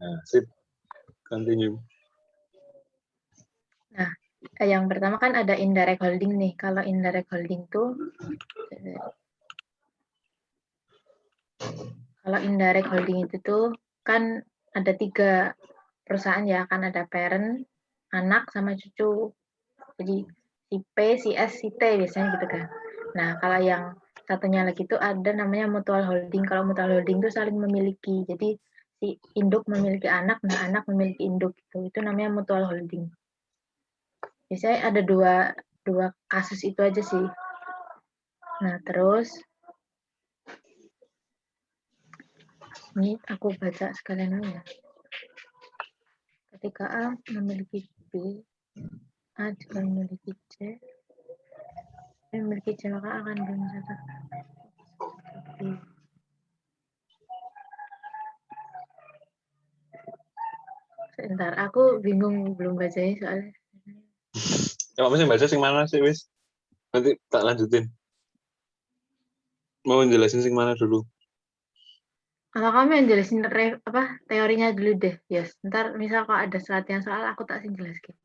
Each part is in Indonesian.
Nah, sip. Continue. Nah, yang pertama kan ada indirect holding nih. Kalau indirect holding tuh, kalau indirect holding itu tuh kan ada 3 perusahaan ya, kan ada parent, anak, sama cucu. Jadi si P, si S, si T biasanya gitu kan. Nah, kalau yang satunya lagi tuh ada namanya mutual holding. Kalau mutual holding tuh saling memiliki. Jadi si induk memiliki anak, nah anak memiliki induk gitu. Itu namanya mutual holding. Biasanya ada dua kasus itu aja sih. Nah, terus ini aku baca sekalian aja. Ketika A memiliki B, A juga memiliki C, B memiliki C, maka akan bermisal B. Sebentar, aku bingung belum bacanya soalnya. Ya, kamu sih baca sing mana sih, wis? Nanti tak lanjutin. Mau jelasin sing mana dulu? Kalau kamu yang jelasin teorinya dulu deh, yes. Ntar misal kalau ada latihan soal, aku tak sih jelaskan.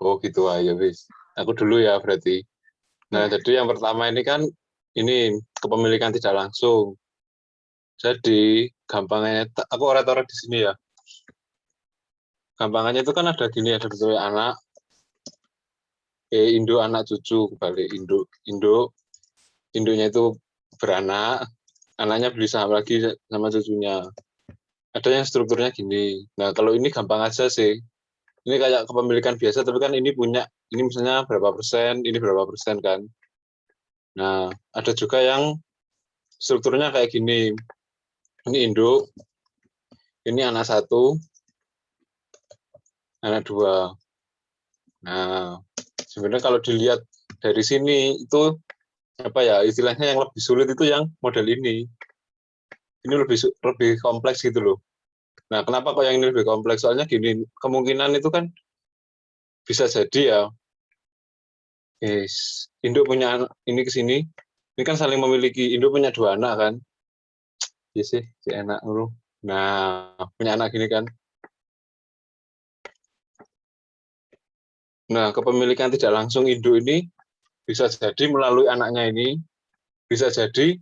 Oh gitu aja, wis. Aku dulu ya berarti. Nah, Ya. jadi yang pertama ini kan ini kepemilikan tidak langsung. Jadi gampangnya, aku orang-orang di sini ya. Gampangannya itu kan ada gini, ada bentuknya anak, induk, anak, cucu, kembali induknya itu beranak, anaknya beli saham lagi sama cucunya. Ada yang strukturnya gini. Nah, kalau ini gampang aja sih. Ini kayak kepemilikan biasa, tapi kan ini punya, ini misalnya berapa persen, ini berapa persen kan. Nah, ada juga yang strukturnya kayak gini. Ini induk, ini anak 1, anak 2. Nah, sebenarnya kalau dilihat dari sini itu apa ya, istilahnya yang lebih sulit itu yang model ini. Ini lebih kompleks gitu loh. Nah, kenapa kok yang ini lebih kompleks? Soalnya gini, kemungkinan itu kan bisa jadi ya, induk punya anak, ini ke sini, ini kan saling memiliki, induk punya 2 anak kan. Iya sih, si anak lu. Nah, punya anak gini kan. Nah, kepemilikan tidak langsung induk ini bisa jadi melalui anaknya ini, bisa jadi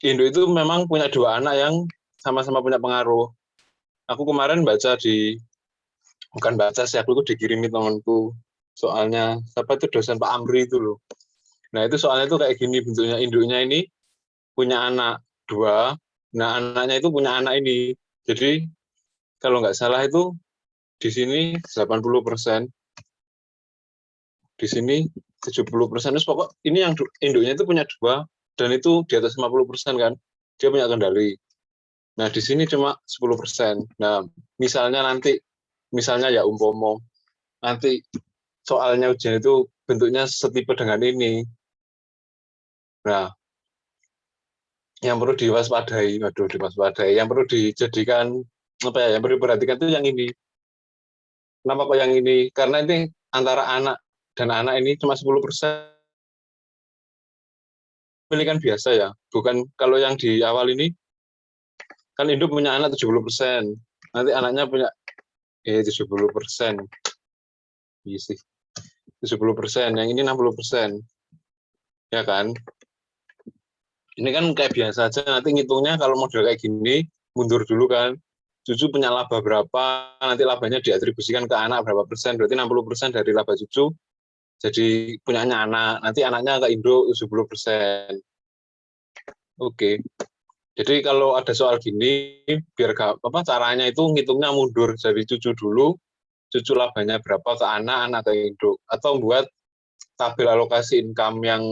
induk itu memang punya 2 anak yang sama-sama punya pengaruh. Aku kemarin bukan baca sih, aku itu dikirimi temanku. Soalnya, siapa itu dosen Pak Amri itu loh. Nah, itu soalnya itu kayak gini bentuknya, induknya ini punya anak 2, nah anaknya itu punya anak ini. Jadi, kalau nggak salah itu di sini 80%, di sini 70%. Terus pokok ini yang induknya itu punya 2, dan itu di atas 50% kan, dia punya kendali. Nah, di sini cuma 10%. Nah, misalnya ya umpomo, nanti soalnya ujian itu bentuknya setipe dengan ini. Nah, yang perlu diwaspadai, yang perlu dijadikan apa ya, yang perlu diperhatikan itu yang ini. Kenapa kok yang ini? Karena ini antara anak dan anak ini cuma 10%. Pemilikan biasa ya, bukan kalau yang di awal ini kan induk punya anak 70%, nanti anaknya punya 70%, iya sih 70%, yang ini 60%, ya kan? Ini kan kayak biasa aja, nanti ngitungnya kalau model kayak gini, mundur dulu kan, cucu punya laba berapa, nanti labanya diatribusikan ke anak berapa persen, berarti 60% dari laba cucu, jadi punyanya anak, nanti anaknya ke induk 70%. Oke. Jadi kalau ada soal gini, biar caranya itu ngitungnya mundur dari cucu dulu, cucu labanya berapa ke anak, anak ke induk, atau buat tabel alokasi income yang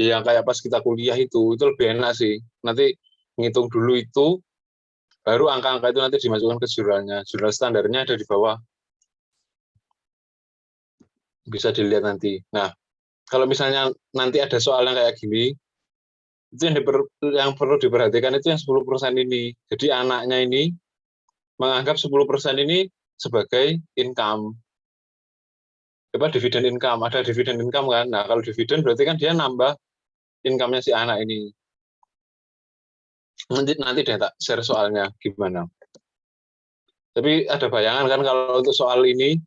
kayak pas kita kuliah itu lebih enak sih. Nanti ngitung dulu itu, baru angka-angka itu nanti dimasukkan ke jurnalnya. Jurnal standarnya ada di bawah, bisa dilihat nanti. Nah, kalau misalnya nanti ada soal yang kayak gini, itu yang perlu diperhatikan itu yang 10% ini. Jadi anaknya ini menganggap 10% ini sebagai income. Dividen income, ada dividen income kan. Nah, kalau dividen berarti kan dia nambah income-nya si anak ini. Nanti deh tak share soalnya gimana. Tapi ada bayangan kan kalau untuk soal ini,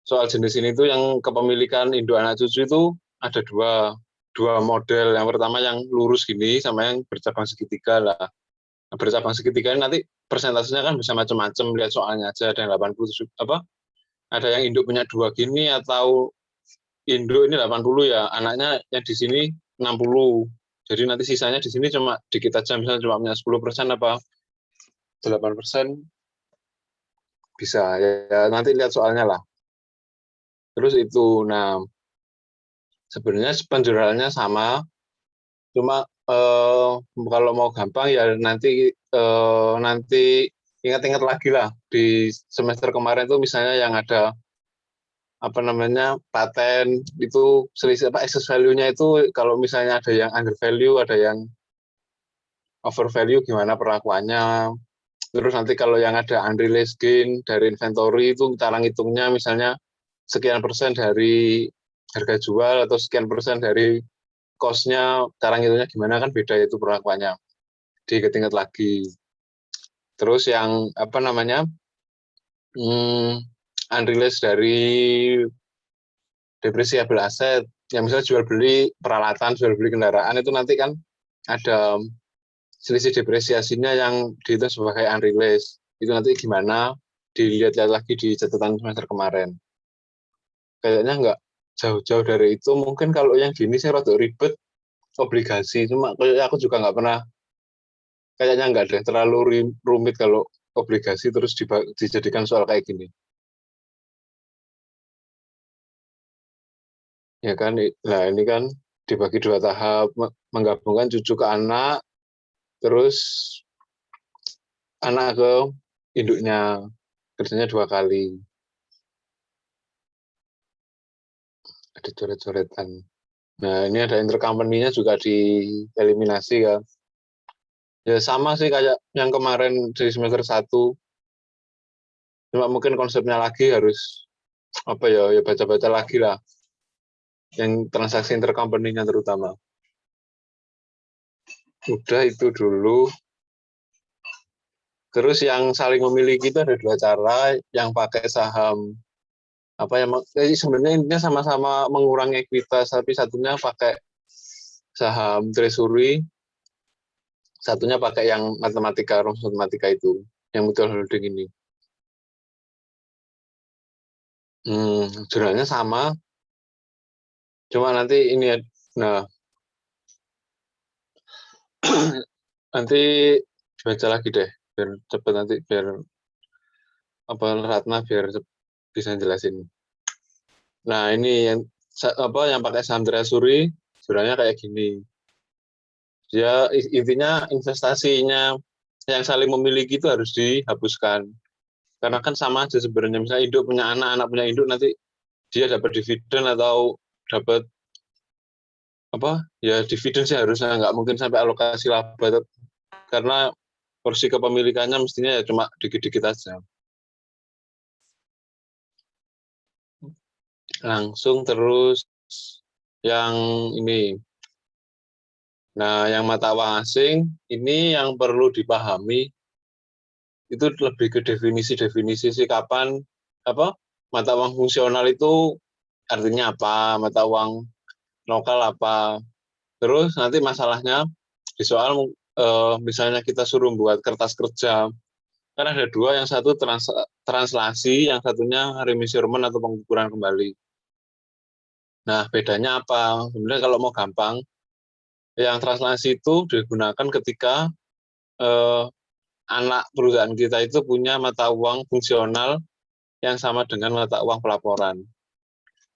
soal jenis ini tuh yang kepemilikan induk anak cucu itu ada dua model. Yang pertama yang lurus gini sama yang bercabang segitiga lah. Nah, bercabang segitiga ini nanti persentasenya kan bisa macam-macam, lihat soalnya aja. Ada yang 80 apa? Ada yang induk punya dua gini atau induk ini 80 ya, anaknya yang di sini 60. Jadi nanti sisanya di sini cuma dikit aja, misalnya cuma punya 10% apa 8% bisa ya, nanti lihat soalnya lah. Terus itu, nah sebenarnya penjuralnya sama, cuma kalau mau gampang ya nanti ingat-ingat lagi lah di semester kemarin tuh misalnya yang ada apa namanya paten itu selisih apa excess value-nya itu kalau misalnya ada yang under value, ada yang over value gimana perlakuannya. Terus nanti kalau yang ada unrealized gain dari inventory itu cara ngitungnya misalnya sekian persen dari harga jual atau sekian persen dari cost-nya, cara ngitungnya gimana kan beda itu perlakuannya. Diingat-ingat lagi. Terus yang apa namanya unrealized dari depresiable aset, yang misalnya jual beli peralatan, jual beli kendaraan itu nanti kan ada selisih depresiasinya yang dihitung sebagai unrealized. Itu nanti gimana dilihat-lihat lagi di catatan semester kemarin. Kayaknya nggak jauh-jauh dari itu. Mungkin kalau yang gini saya rada ribet obligasi. Cuma kayak aku juga nggak pernah, kayaknya nggak deh terlalu rumit kalau obligasi terus dijadikan soal kayak gini. Ya kan, nah ini kan dibagi dua tahap, menggabungkan cucu ke anak, terus anak ke induknya, kerjanya 2 kali. Ada coret-coretan. Nah, ini ada intercompany-nya juga dieliminasi kan. Ya sama sih kayak yang kemarin di semester 1. Cuma mungkin konsepnya lagi harus apa ya baca-baca lagi lah. Yang transaksi intercompany-nya terutama. Udah itu dulu. Terus yang saling memiliki itu ada 2 cara, yang pakai saham apa ya, sebenarnya intinya sama-sama mengurangi ekuitas, tapi satunya pakai saham treasury, satunya pakai yang matematika, rumus matematika itu, yang mutual holding ini. Jurnalnya sama, cuma nanti ini ya, nah nanti baca lagi deh, biar cepet nanti, biar apa Ratna biar bisa jelasin. Nah ini yang apa yang pakai saham treasury, jurnalnya kayak gini. Dia intinya investasinya yang saling memiliki itu harus dihapuskan. Karena kan sama aja sebenarnya, misalnya induk punya anak, anak punya induk, nanti dia dapat dividen atau dapat apa ya, dividen sih harusnya, nggak mungkin sampai alokasi laba, karena porsi kepemilikannya mestinya ya cuma dikit-dikit aja. Langsung terus yang ini. Nah, yang mata uang asing ini yang perlu dipahami itu lebih ke definisi sih, kapan apa mata uang fungsional itu artinya apa, mata uang lokal apa. Terus nanti masalahnya di soal misalnya kita suruh buat kertas kerja, kan ada 2, yang satu translasi, yang satunya remeasurement atau pengukuran kembali. Nah, bedanya apa? Sebenarnya kalau mau gampang, yang translasi itu digunakan ketika eh, anak perusahaan kita itu punya mata uang fungsional yang sama dengan mata uang pelaporan.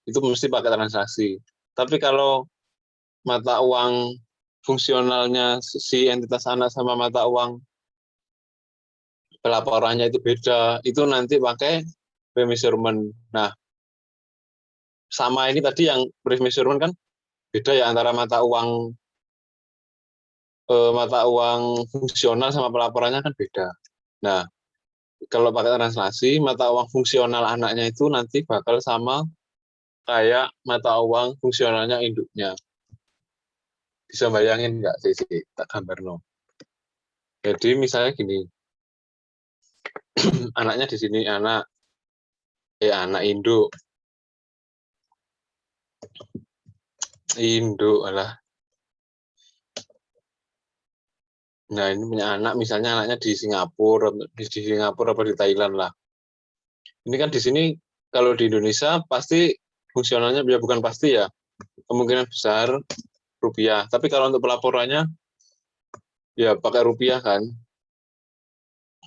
Itu mesti pakai transaksi. Tapi kalau mata uang fungsionalnya si entitas anak sama mata uang pelaporannya itu beda, itu nanti pakai remeasurement. Nah, sama ini tadi yang remeasurement kan beda ya antara mata uang fungsional sama pelaporannya kan beda. Nah, kalau pakai translasi, mata uang fungsional anaknya itu nanti bakal sama kayak mata uang fungsionalnya induknya. Bisa bayangin nggak sih, tak gambar no. Jadi misalnya gini, Anaknya di sini anak induk. Induk alah. Nah, ini punya anak, misalnya anaknya di Singapura apa di Thailand lah. Ini kan di sini kalau di Indonesia pasti fungsionalnya ya bukan pasti ya, kemungkinan besar rupiah. Tapi kalau untuk pelaporannya ya pakai rupiah kan.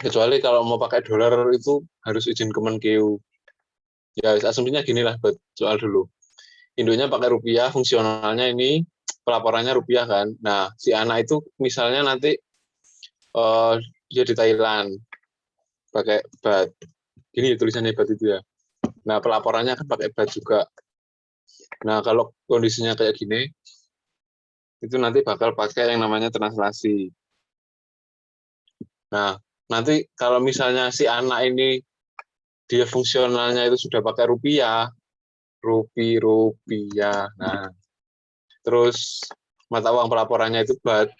Kecuali kalau mau pakai dolar itu harus izin Kemenkeu. Ya asumsinya gini lah buat soal dulu. Induknya pakai rupiah, fungsionalnya ini pelaporannya rupiah kan. Nah, si anak itu misalnya nanti dia di Thailand pakai baht. Gini ya tulisannya baht itu ya. Nah, pelaporannya kan pakai baht juga. Nah, kalau kondisinya kayak gini, itu nanti bakal pakai yang namanya translasi. Nah, nanti kalau misalnya si anak ini dia fungsionalnya itu sudah pakai rupiah, rupiah. Nah, terus mata uang pelaporannya itu baht.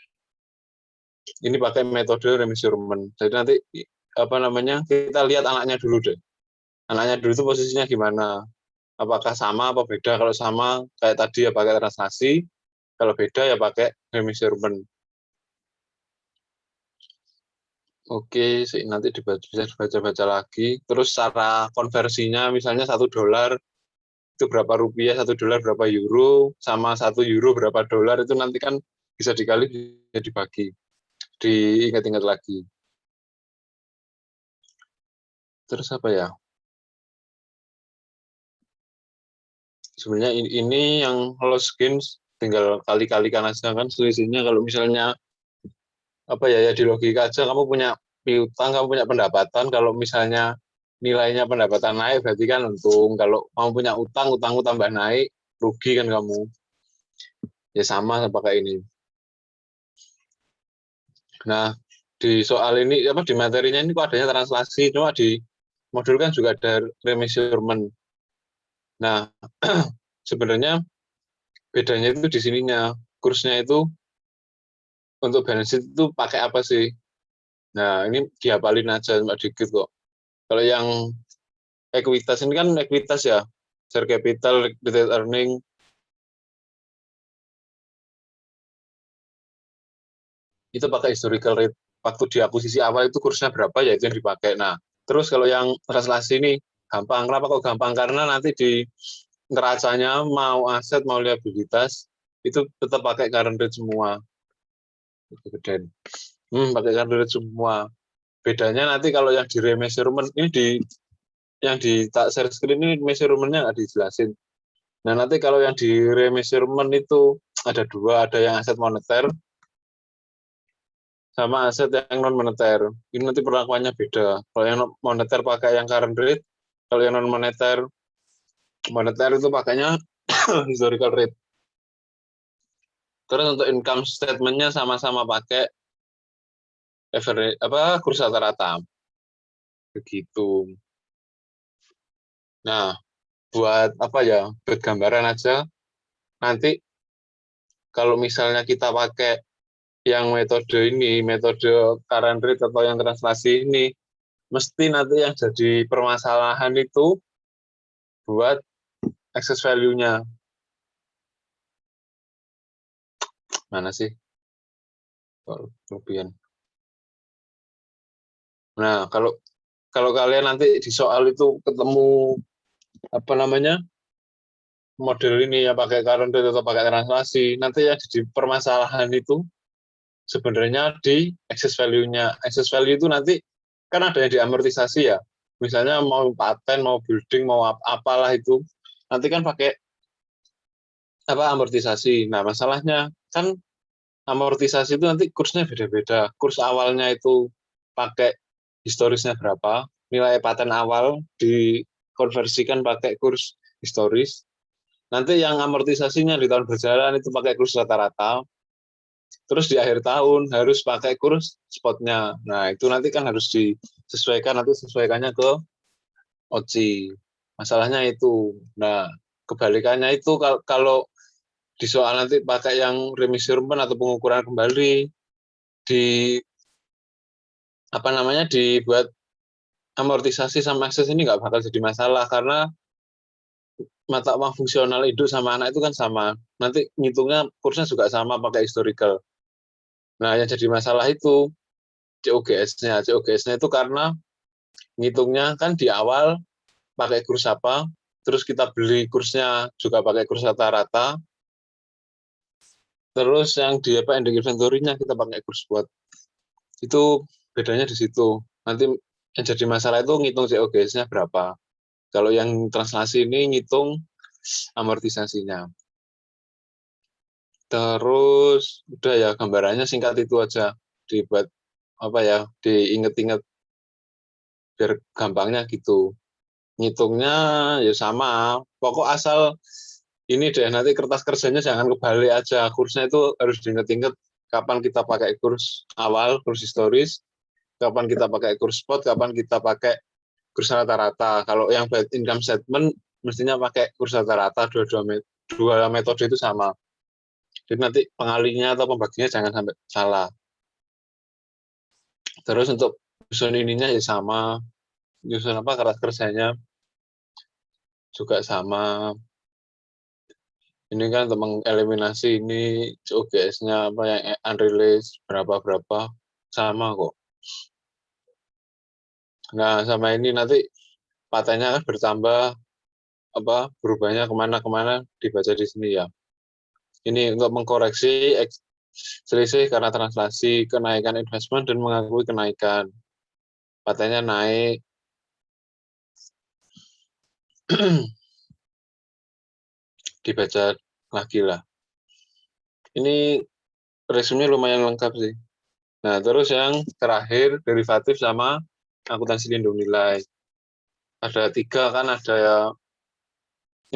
Ini pakai metode remeasurement. Jadi nanti apa namanya? Kita lihat anaknya dulu deh. Anaknya dulu itu posisinya gimana? Apakah sama apa beda? Kalau sama kayak tadi ya pakai translasi, kalau beda ya pakai remeasurement. Oke, nanti bisa dibaca-baca lagi. Terus cara konversinya misalnya $1 itu berapa rupiah, $1 berapa euro, sama €1 berapa dolar, itu nanti kan bisa dikali, bisa dibagi. Diingat-ingat lagi. Terus apa ya? Sebenarnya ini yang lost gains tinggal kali-kalikan aja kan selisihnya. Kalau misalnya apa ya di logika aja, kamu punya piutang, kamu punya pendapatan, kalau misalnya nilainya pendapatan naik berarti kan untung. Kalau kamu punya utang, utangmu tambah naik, rugi kan kamu. Ya sama pakai ini. Nah, di soal ini apa di materinya ini kok adanya translasi, cuma di modul kan juga ada remeasurement. Nah, sebenarnya bedanya itu di sininya. Kursnya itu untuk balance sheet itu pakai apa sih? Nah, ini dihafalin aja cuma dikit kok. Kalau yang ekuitas ini kan ekuitas ya, share capital, retained earning, itu pakai historical rate. Waktu di akuisisi awal itu kursnya berapa ya itu yang dipakai. Nah, terus kalau yang translasi ini gampang. Kenapa kok gampang? Karena nanti di neracanya mau aset mau liabilitas itu tetap pakai current rate semua. Gede. Pakai current rate semua. Bedanya nanti kalau yang di remeasurement ini yang di tak share screen ini measurementnya nggak dijelasin. Nah nanti kalau yang di remeasurement itu ada dua, ada yang aset moneter sama aset yang non moneter. Ini nanti perlakuannya beda. Kalau yang moneter pakai yang current rate, kalau yang non moneter itu pakainya historical rate. Terus untuk income statement-nya sama-sama pakai average kurs rata-rata. Begitu. Nah, buat apa ya? Buat gambaran aja. Nanti kalau misalnya kita pakai yang metode ini, metode current rate atau yang translasi ini, mesti nanti yang jadi permasalahan itu buat excess value-nya. Mana sih? Kelebihan. Nah, kalau kalian nanti di soal itu ketemu apa namanya? Model ini ya pakai current rate atau pakai translasi, nanti yang jadi permasalahan itu sebenarnya di excess value-nya. Excess value itu nanti kan ada yang diamortisasi ya. Misalnya mau paten, mau building, mau apalah itu, nanti kan pakai amortisasi. Nah, masalahnya kan amortisasi itu nanti kursnya beda-beda. Kurs awalnya itu pakai historisnya berapa, nilai paten awal dikonversikan pakai kurs historis. Nanti yang amortisasinya di tahun berjalan itu pakai kurs rata-rata. Terus di akhir tahun harus pakai kurs spotnya. Nah, itu nanti kan harus disesuaikan, nanti sesuaikannya ke OCI. Masalahnya itu. Nah, kebalikannya itu kalau di soal nanti pakai yang remeasurement atau pengukuran kembali, di apa namanya dibuat amortisasi sama ekses ini nggak bakal jadi masalah karena mata uang fungsional induk sama anak itu kan sama. Nanti ngitungnya kursnya juga sama pakai historical. Nah, yang jadi masalah itu COGS-nya. COGS-nya itu karena ngitungnya kan di awal pakai kurs apa, terus kita beli kursnya juga pakai kurs rata-rata, terus yang di apa ending inventory-nya kita pakai kurs spot. Itu bedanya di situ. Nanti yang jadi masalah itu ngitung COGS-nya berapa. Kalau yang translasi ini ngitung amortisasinya. Terus udah ya gambarannya singkat itu aja. Dibuat apa ya, diinget-inget biar gampangnya gitu. Ngitungnya ya sama. Pokok asal ini deh, nanti kertas kerjanya jangan kebalik aja. Kursnya itu harus diinget-inget kapan kita pakai kurs awal, kurs historis, kapan kita pakai kurs spot, kapan kita pakai kurs rata-rata. Kalau yang bad income statement mestinya pakai kurs rata-rata, dua metode itu sama. Jadi nanti pengalinya atau pembaginya jangan sampai salah. Terus untuk nyusun ininya ya sama, nyusun apa kertas kerjanya juga sama. Ini kan untuk mengeliminasi ini COGS-nya apa yang unreleased berapa sama kok. Nah sama ini nanti patennya kan bertambah apa berubahnya kemana dibaca di sini ya. Ini untuk mengkoreksi selisih karena translasi, kenaikan investment dan mengakui kenaikan. Patennya naik. Dibaca lagi lah. Ini resumenya lumayan lengkap sih. Nah, terus yang terakhir derivatif sama akuntansi lindung nilai. Ada 3 kan, ada ya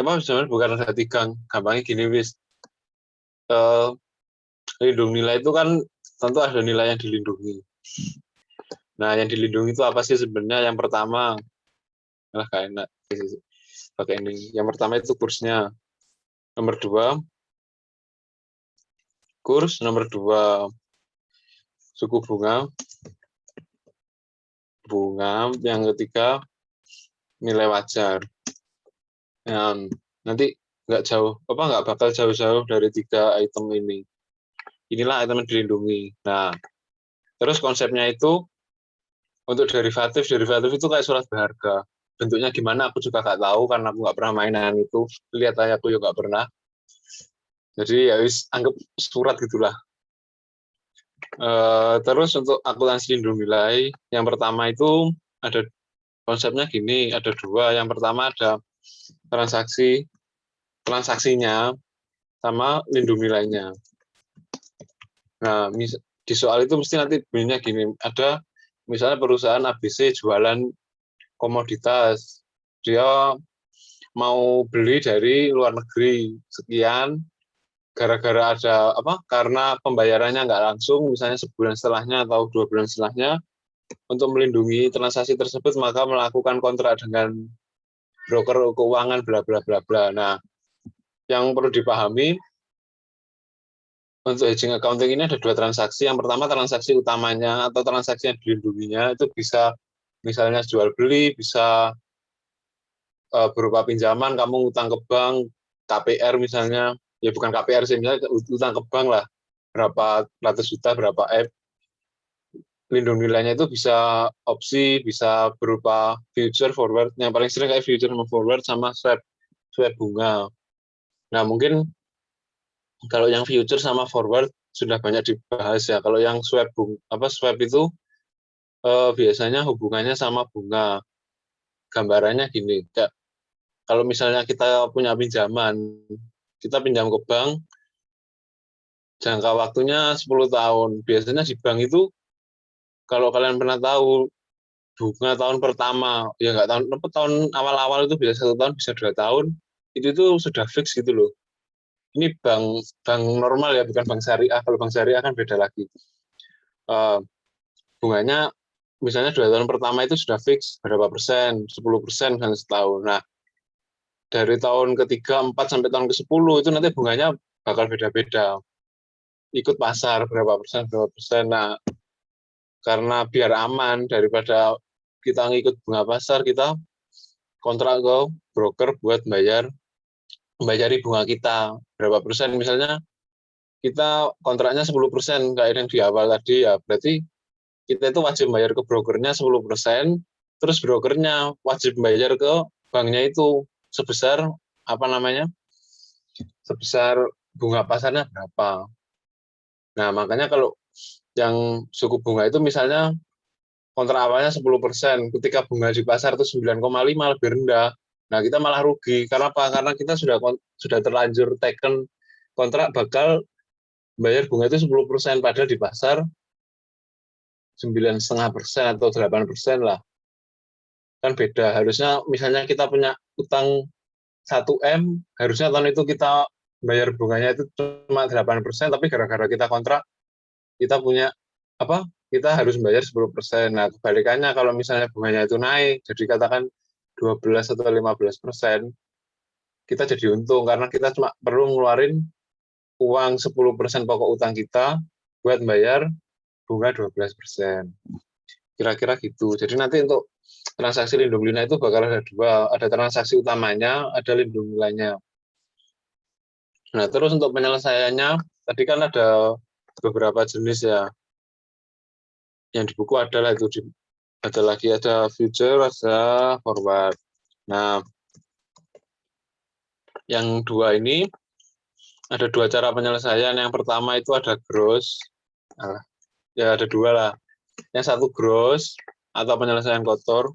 apa sebenarnya bukan ada 3, gampangnya gini wis. Lindung nilai itu kan tentu ada nilai yang dilindungi. Nah, yang dilindungi itu apa sih sebenarnya? Yang pertama, kayak enak pakai ini. Yang pertama itu kursnya. Nomor 2 kurs, nomor 2 suku bunga, yang ketiga nilai wajar. Nanti nggak bakal jauh-jauh dari 3 item ini. Inilah item yang dilindungi. Nah, terus konsepnya itu untuk derivatif itu kayak surat berharga. Bentuknya gimana aku juga nggak tahu karena aku nggak pernah mainan itu. Lihat aja aku juga nggak pernah. Jadi ya wis anggap surat gitulah. Terus untuk akuntansi lindung nilai, yang pertama itu ada konsepnya gini, ada 2. Yang pertama ada transaksinya sama lindung nilainya. Nah, di soal itu mesti nanti bunyinya gini, ada misalnya perusahaan ABC jualan komoditas, dia mau beli dari luar negeri sekian, gara-gara ada karena pembayarannya nggak langsung, misalnya sebulan setelahnya atau 2 bulan setelahnya, untuk melindungi transaksi tersebut maka melakukan kontrak dengan broker keuangan bla bla bla bla. Nah, yang perlu dipahami untuk hedging accounting ini ada 2 transaksi. Yang pertama transaksi utamanya atau transaksi yang dilindunginya itu bisa misalnya jual beli, bisa berupa pinjaman, kamu utang ke bank, KPR misalnya, ya bukan KPR sih, misalnya utang ke bank lah, berapa ratus juta, berapa M. Lindung nilainya itu bisa opsi, bisa berupa future, forward, yang paling sering kayak future sama forward sama swap bunga. Nah mungkin kalau yang future sama forward sudah banyak dibahas ya. Kalau yang swap itu biasanya hubungannya sama bunga. Gambarannya gini, kalau misalnya kita punya pinjaman, kita pinjam ke bank, jangka waktunya 10 tahun. Biasanya di bank itu, kalau kalian pernah tahu, bunga tahun pertama, ya nggak tahun awal-awal itu bisa 1 tahun, bisa 2 tahun, itu tuh sudah fix gitu loh. Ini bank normal ya, bukan bank syariah. Kalau bank syariah kan beda lagi. Bunganya misalnya 2 tahun pertama itu sudah fix berapa persen, 10% misalnya setahun. Nah, dari tahun ketiga, 4 sampai tahun ke-10 itu nanti bunganya bakal beda-beda. Ikut pasar berapa persen. Nah, karena biar aman daripada kita ngikut bunga pasar, kita kontrak ke broker buat bayari bunga kita berapa persen. Misalnya kita kontraknya 10% kayak yang di awal tadi ya, berarti kita itu wajib bayar ke brokernya 10%, terus brokernya wajib bayar ke banknya itu sebesar sebesar bunga pasarnya berapa. Nah, makanya kalau yang suku bunga itu misalnya kontrak awalnya 10%, ketika bunga di pasar itu 9,5 lebih rendah. Nah, kita malah rugi. Karena apa? Karena kita sudah terlanjur taken kontrak bakal bayar bunga itu 10%, padahal di pasar 9,5% atau 8% lah. Kan beda. Harusnya misalnya kita punya utang 1M, harusnya tahun itu kita bayar bunganya itu cuma 8%, tapi gara-gara kita kontrak, kita punya kita harus bayar 10%. Nah, kebalikannya kalau misalnya bunganya itu naik, jadi katakan 12 atau 15%, kita jadi untung karena kita cuma perlu ngeluarin uang 10% pokok utang kita buat bayar bunga 12%. Kira-kira gitu. Jadi nanti untuk transaksi lindung nilai itu bakal ada dua, ada transaksi utamanya, ada lindung nilainya. Nah, terus untuk penyelesaiannya, tadi kan ada beberapa jenis ya. Yang di buku adalah itu, ada lagi ada future, ada forward. Nah, yang dua ini ada dua cara penyelesaian. Yang pertama itu ada gross. Ya ada dua lah. Yang satu gross atau penyelesaian kotor.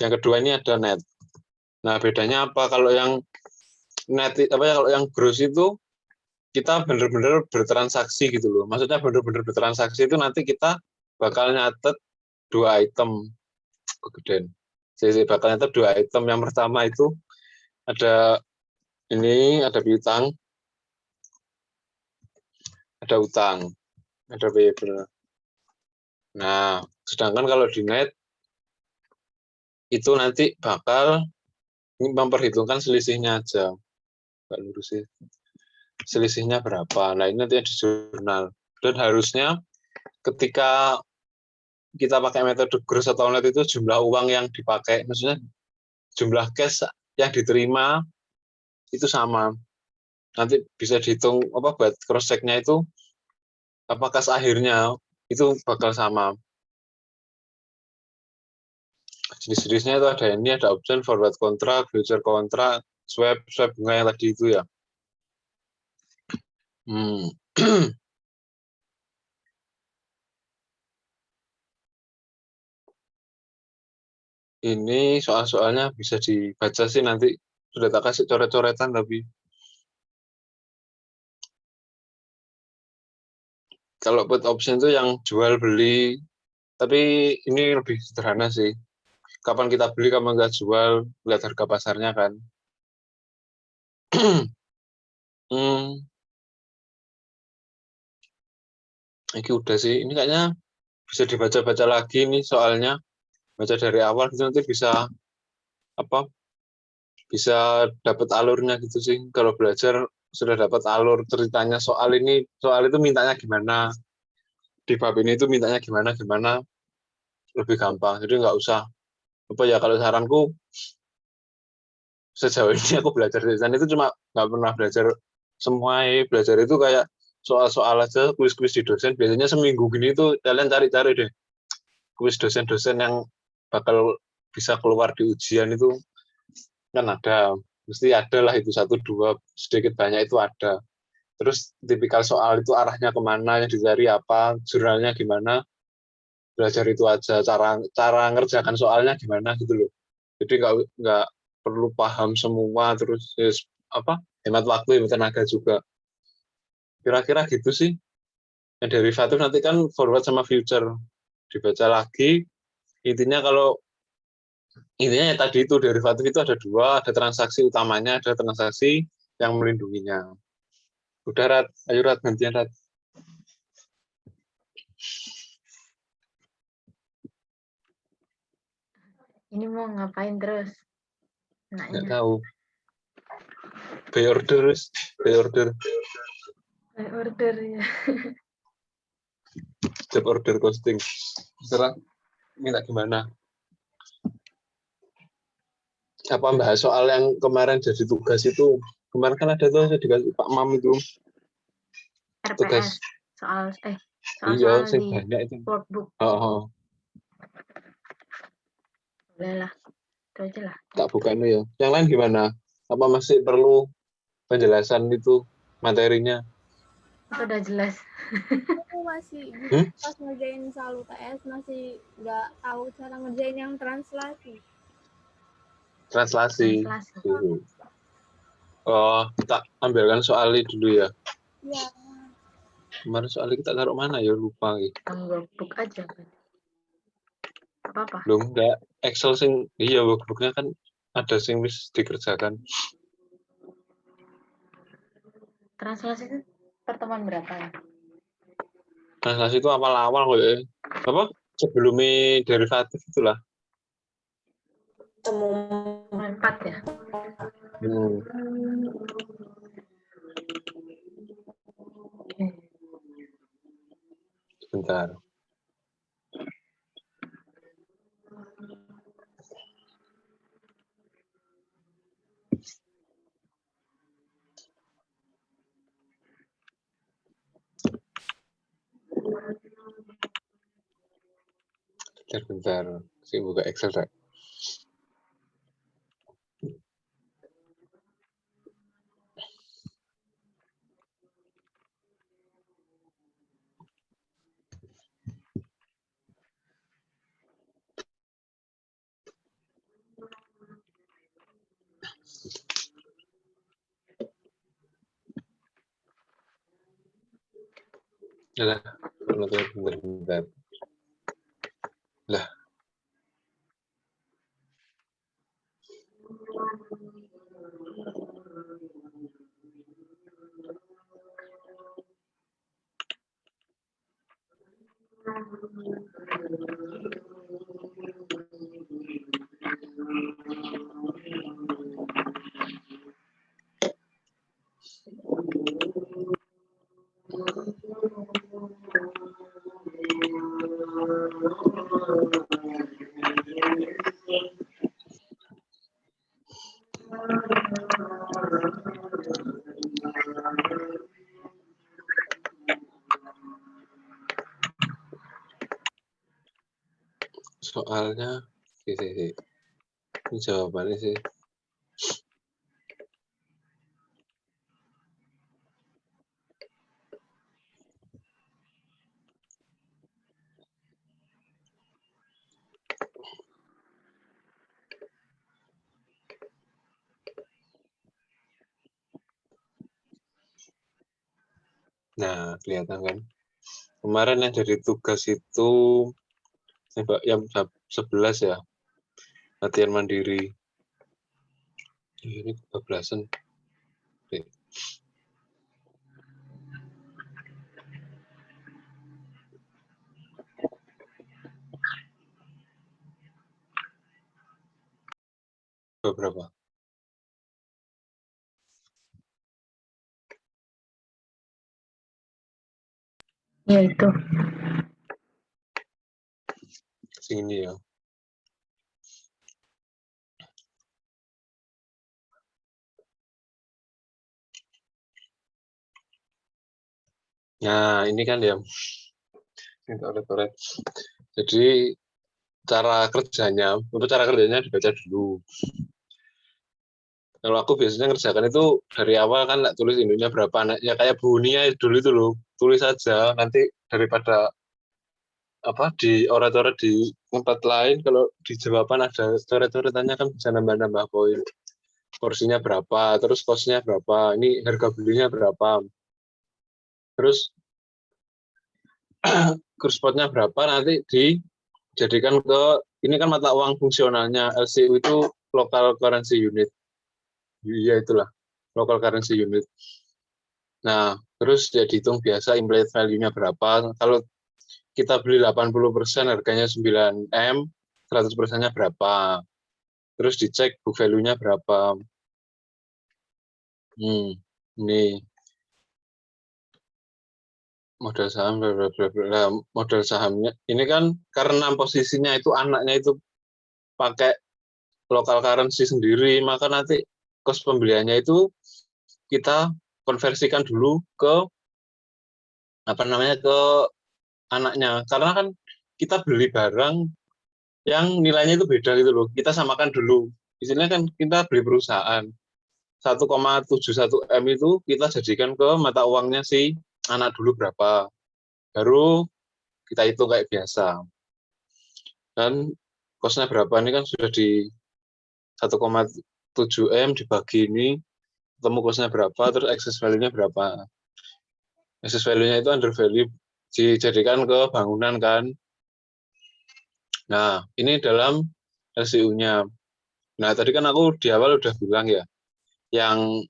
Yang kedua ini ada net. Nah, bedanya apa? Kalau yang net kalau yang gross itu kita benar-benar bertransaksi gitu loh. Maksudnya benar-benar bertransaksi itu nanti kita bakal nyatet dua item. Kegedean. Saya bakal nyatet dua item. Yang pertama itu ada piutang, ada utang, ada payable. Nah, sedangkan kalau di net itu nanti bakal memperhitungkan selisihnya aja. Nggak lurusin. Selisihnya berapa. Nah, ini nanti di jurnal. Dan harusnya ketika kita pakai metode gross atau net itu jumlah uang yang dipakai, maksudnya jumlah cash yang diterima itu sama. Nanti bisa dihitung buat cross check-nya itu apakah akhirnya itu bakal sama. Jenis-jenisnya itu ada ini, ada option, forward contract, future contract, swap bunga yang tadi itu ya. Ini soal-soalnya bisa dibaca sih nanti, sudah tak kasih coret-coretan tapi kalau put option itu yang jual beli, tapi ini lebih sederhana sih. Kapan kita beli, kapan nggak jual, lihat harga pasarnya kan. Ini udah sih, ini kayaknya bisa dibaca-baca lagi nih soalnya, baca dari awal gitu nanti bisa bisa dapat alurnya gitu sih. Kalau belajar sudah dapat alur ceritanya soal itu mintanya gimana, di bab ini itu mintanya gimana lebih gampang. Jadi nggak usah kalau saranku sejauh ini aku belajar desain itu cuma nggak pernah belajar semua. Belajar itu kayak soal-soal aja, kuis-kuis di dosen. Biasanya seminggu gini tuh kalian cari-cari deh kuis dosen-dosen yang bakal bisa keluar di ujian itu kan ada, mesti ada lah itu 1, 2, sedikit banyak itu ada. Terus tipikal soal itu arahnya kemana, yang dicari apa, jurnalnya gimana, belajar itu aja, cara ngerjakan soalnya gimana gitu loh. Jadi nggak perlu paham semua, terus hemat waktu, hemat tenaga juga. Kira-kira gitu sih. Yang derivatif nanti kan forward sama future dibaca lagi. Intinya ya tadi itu derivatif itu ada dua, ada transaksi utamanya, ada transaksi yang melindunginya. Udah Rat, ayo Rat, gantian Rat. Ini mau ngapain terus? Nggak tahu. By order. By order ya. Job order costing. Serah. minta gimana? Apa bahas soal yang kemarin jadi tugas itu? Kemarin kan ada tuh saya dikasih Pak Mam itu RPS tugas. soal Iya, soal-soal sing di banyak itu. workbook. Oh, Boleh lah, itu aja lah. tak buka itu ya. Yang lain gimana? Apa masih perlu penjelasan itu materinya? Itu udah jelas. Aku masih Hmm? pas ngerjain soal UTS masih nggak tahu cara ngerjain yang translasi. Translasi. Translasi. Oh, tak ambilkan soalnya dulu ya. Iya, Kemarin soalnya kita taruh mana ya, lupa gitu. Yang workbook aja kan. Apa-apa. Belum enggak Excel sing iya workbooknya kan ada sing wis dikerjakan. Translasi itu pertemuan berapa ya? Translasi itu awal-awal kok ya. Apa? Sebelumnya derivatif itulah. Pertemuan 4 ya? Hmm. Oke. Sebentar. Sebentar. Saya buka Excel tak. Lah, bentar. Lah, soalnya sih. Ini jawabannya sih. Nah, kelihatan kan. Kemarin yang dari tugas itu yang 11 ya. Latihan mandiri. Ini kebablasan. Oke. Berapa? Ya itu. Sini ya. Nah, ini kan ya. Jadi cara kerjanya dibaca dulu. Kalau aku biasanya ngerjakan itu dari awal kan nggak tulis indunya berapa, ya kayak Bu Nia dulu itu loh, tulis saja nanti daripada apa di orator di tempat lain, kalau di jawaban ada coret-coretannya kan bisa nambah-nambah poin. Porsinya berapa, terus kosnya berapa, ini harga belinya berapa, terus kurspotnya berapa, nanti dijadikan ke ini kan mata uang fungsionalnya LCU itu local currency unit. Iya itulah local currency unit. Nah, terus ya dihitung biasa implied value-nya berapa. Kalau kita beli 80% harganya 9M, 100%-nya berapa. Terus dicek book value-nya berapa. Ini modal saham, bla, bla, bla, bla. Nah, modal sahamnya ini kan karena posisinya itu anaknya itu pakai local currency sendiri, maka nanti kos pembeliannya itu kita konversikan dulu ke apa namanya ke anaknya, karena kan kita beli barang yang nilainya itu beda gitu loh, kita samakan dulu. Istilahnya kan kita beli perusahaan 1,71 M itu kita jadikan ke mata uangnya si anak dulu berapa, baru kita hitung kayak biasa. Dan kosnya berapa ini kan sudah di 1,7 M dibagi ini, ketemu kosnya berapa, terus excess value-nya berapa. Excess value-nya itu under value dijadikan ke bangunan kan. Nah, ini dalam LCU-nya. Nah, tadi kan aku di awal udah bilang ya, yang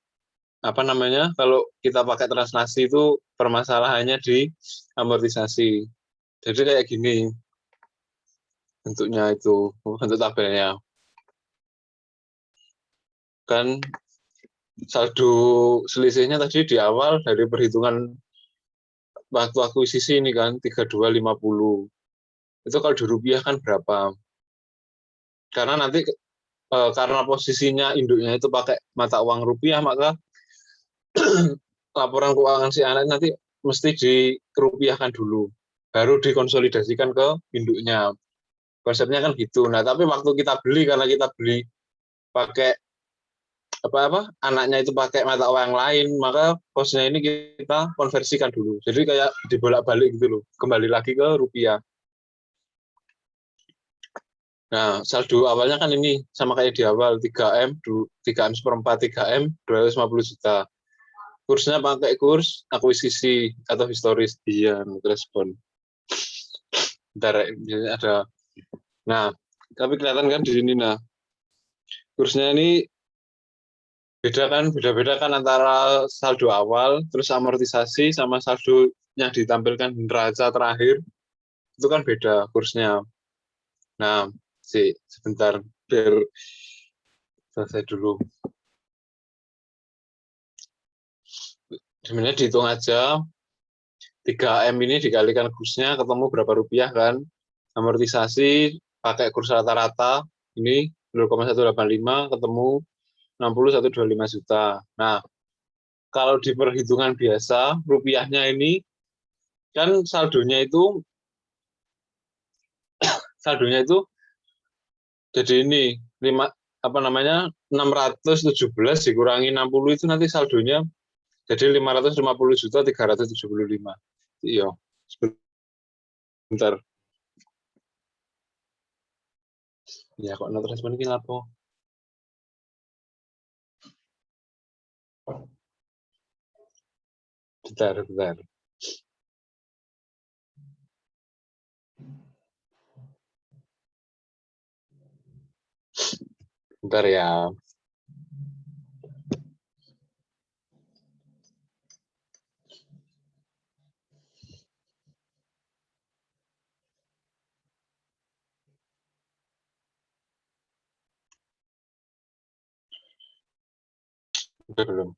apa namanya, kalau kita pakai translasi itu permasalahannya di amortisasi. Jadi kayak gini bentuknya itu, bentuk tabelnya. Kan saldo selisihnya tadi di awal dari perhitungan waktu akuisisi ini kan 3250. Itu kalau di rupiah kan berapa? Karena nanti karena posisinya induknya itu pakai mata uang rupiah, maka laporan keuangan si anak nanti mesti dikerupiahkan dulu, baru dikonsolidasikan ke induknya. Konsepnya kan gitu. Nah, tapi waktu kita beli, karena kita beli pakai apa anaknya itu pakai mata uang yang lain, maka kosnya ini kita konversikan dulu. Jadi kayak dibolak-balik gitu loh, kembali lagi ke rupiah. Nah, saldo awalnya kan ini sama kayak di awal 3M, 3M seperempat, 3M 250 juta. Kursnya pakai kurs akuisisi atau historis, dia respon. Bentar, ada. Nah, tapi kelihatan kan di sini, nah kursnya ini beda-beda kan antara saldo awal, terus amortisasi sama saldo yang ditampilkan neraca terakhir, itu kan beda kursnya. Nah, sebentar biar selesai dulu. Sebenarnya dihitung aja 3M ini dikalikan kursnya ketemu berapa rupiah kan. Amortisasi pakai kurs rata-rata ini 0,185 ketemu 6125 juta. Nah, kalau di perhitungan biasa rupiahnya ini kan saldonya itu jadi ini 617 dikurangi 60 itu nanti saldonya jadi 550 juta 375. Iya, sebentar. Ya kok not respon ini apa? Bentar. Bentar ya. Udah belum?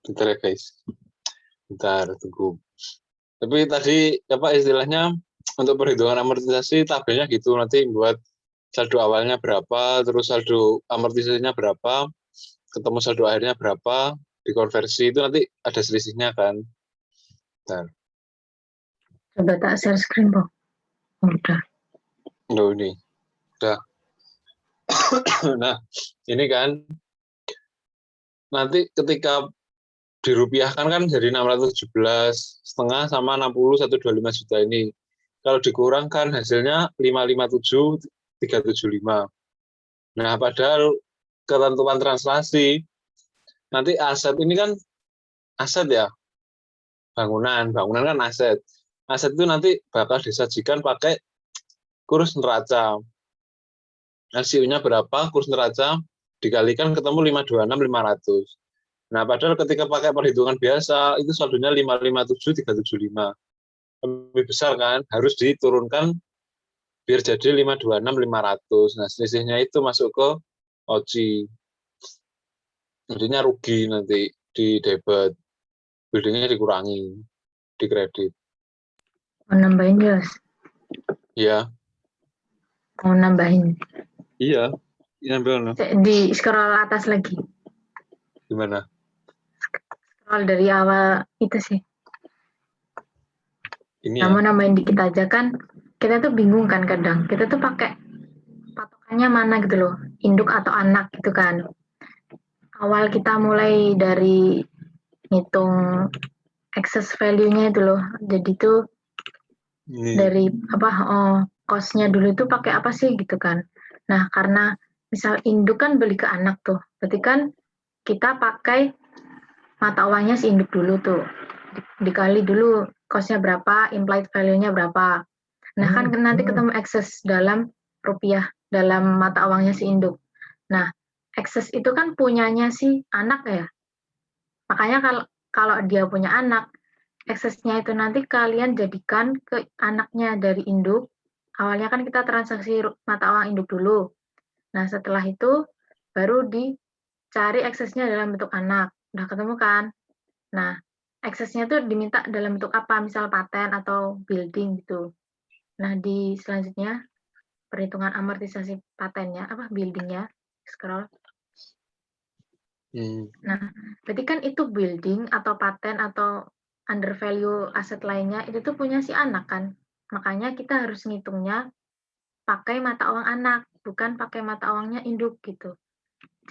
Bentar ya guys. Bentar, tunggu. Tapi tadi apa istilahnya untuk perhitungan amortisasi tabelnya gitu, nanti buat saldo awalnya berapa, terus saldo amortisasinya berapa, ketemu saldo akhirnya berapa, dikonversi itu nanti ada selisihnya kan. Bentar. Coba tak share screen, Bang. Udah. Loh ini. Udah. Nah, ini kan nanti ketika dirupiahkan kan jadi 617,5 sama 6125 juta ini. Kalau dikurangkan hasilnya 557,375. Nah, padahal ketentuan translasi nanti aset ini kan aset ya. Bangunan kan aset. Aset itu nanti bakal disajikan pakai kurs neraca. LCU-nya berapa, kurs neraca dikalikan ketemu 526,500. Nah, padahal ketika pakai perhitungan biasa, itu saldonya 557,375. Lebih besar kan, harus diturunkan biar jadi 526,500. Nah, selisihnya itu masuk ke OCI. Jadinya rugi nanti. di debit, buildingnya dikurangi di kredit. Mau nambahin Jos? Iya, Mau nambahin? iya. Ini ambil Di scroll atas lagi. gimana? Scroll dari awal itu sih. Ini ya. Namun nambahin dikit aja kan. Kita tuh bingung kan kadang. Kita tuh pakai patokannya mana gitu loh. Induk atau anak gitu kan. Awal kita mulai dari ngitung excess value-nya itu loh. Jadi tuh Ini. dari apa cost-nya dulu itu pakai apa sih gitu kan. Nah, karena misal induk kan beli ke anak tuh. Berarti kan kita pakai mata uangnya si induk dulu tuh. Dikali dulu cost-nya berapa, implied value-nya berapa. Nah, kan nanti ketemu excess dalam rupiah, dalam mata uangnya si induk. Nah, excess itu kan punyanya si anak ya. Makanya kalau dia punya anak, eksesnya itu nanti kalian jadikan ke anaknya dari induk. Awalnya kan kita transaksi mata uang induk dulu. Nah, setelah itu baru dicari eksesnya dalam bentuk anak. Udah ketemu kan? Nah, eksesnya tuh diminta dalam bentuk apa? Misal paten atau building gitu. Nah, di selanjutnya perhitungan amortisasi patennya, buildingnya, scroll. Nah, berarti kan itu building atau paten atau under value aset lainnya itu tuh punya si anak kan. Makanya kita harus ngitungnya pakai mata uang anak, bukan pakai mata uangnya induk gitu.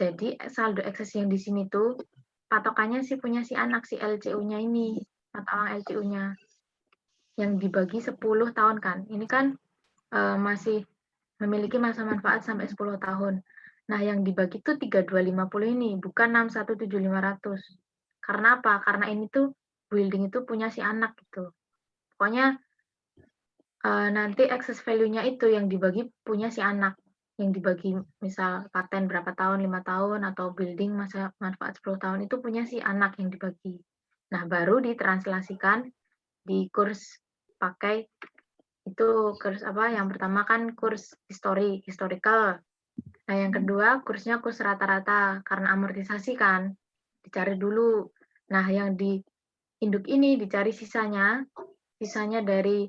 Jadi saldo ekses yang di sini tuh patokannya sih punya si anak, si LCU-nya ini, mata uang LCU-nya yang dibagi 10 tahun kan. Ini kan masih memiliki masa manfaat sampai 10 tahun. Nah, yang dibagi tuh 3250 ini, bukan 617.500. Karena apa? Karena ini tuh building itu punya si anak gitu. Pokoknya nanti excess value-nya itu yang dibagi punya si anak. Yang dibagi misal paten berapa tahun, 5 tahun, atau building masa manfaat 10 tahun itu punya si anak yang dibagi. Nah, baru ditranslasikan di kurs pakai itu kurs apa? Yang pertama kan kurs historical. Nah, yang kedua kursnya kurs rata-rata karena amortisasi kan. Dicari dulu. Nah, yang di induk ini dicari sisanya. Sisanya dari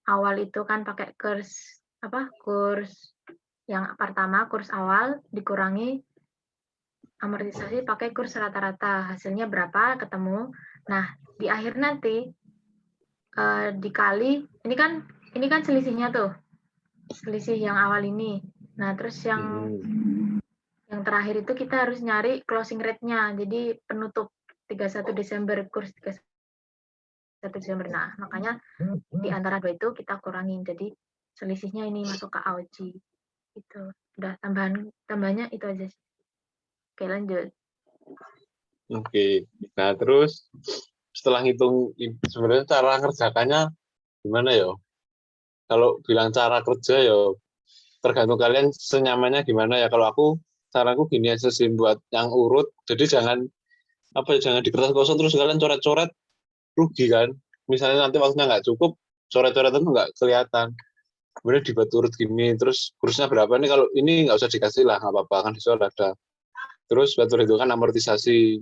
awal itu kan pakai kurs Kurs yang pertama kurs awal dikurangi amortisasi pakai kurs rata-rata. Hasilnya berapa? Ketemu. Nah, di akhir nanti dikali ini kan selisihnya tuh. Selisih yang awal ini. Nah, terus yang terakhir itu kita harus nyari closing rate-nya. Jadi penutup 31 Desember, kurs 31 Desember. Nah, makanya di antara dua itu kita kurangin. Jadi selisihnya ini masuk ke AOG. Itu. Udah tambahannya itu aja sih. Oke, lanjut. Oke. Nah, terus setelah ngitung sebenarnya cara kerjakannya gimana ya? Kalau bilang cara kerja ya tergantung kalian senyamannya gimana ya. Kalau caraku gini aja sih buat yang urut. Jadi jangan di kertas kosong terus kalian coret-coret rugi kan. Misalnya nanti waktunya nggak cukup, coret-coretan itu nggak kelihatan. Kemudian dibuat urut gini, terus kursnya berapa nih? Kalau ini nggak usah dikasih lah, nggak apa-apa kan di soal ada. Terus buat perhitungan amortisasi.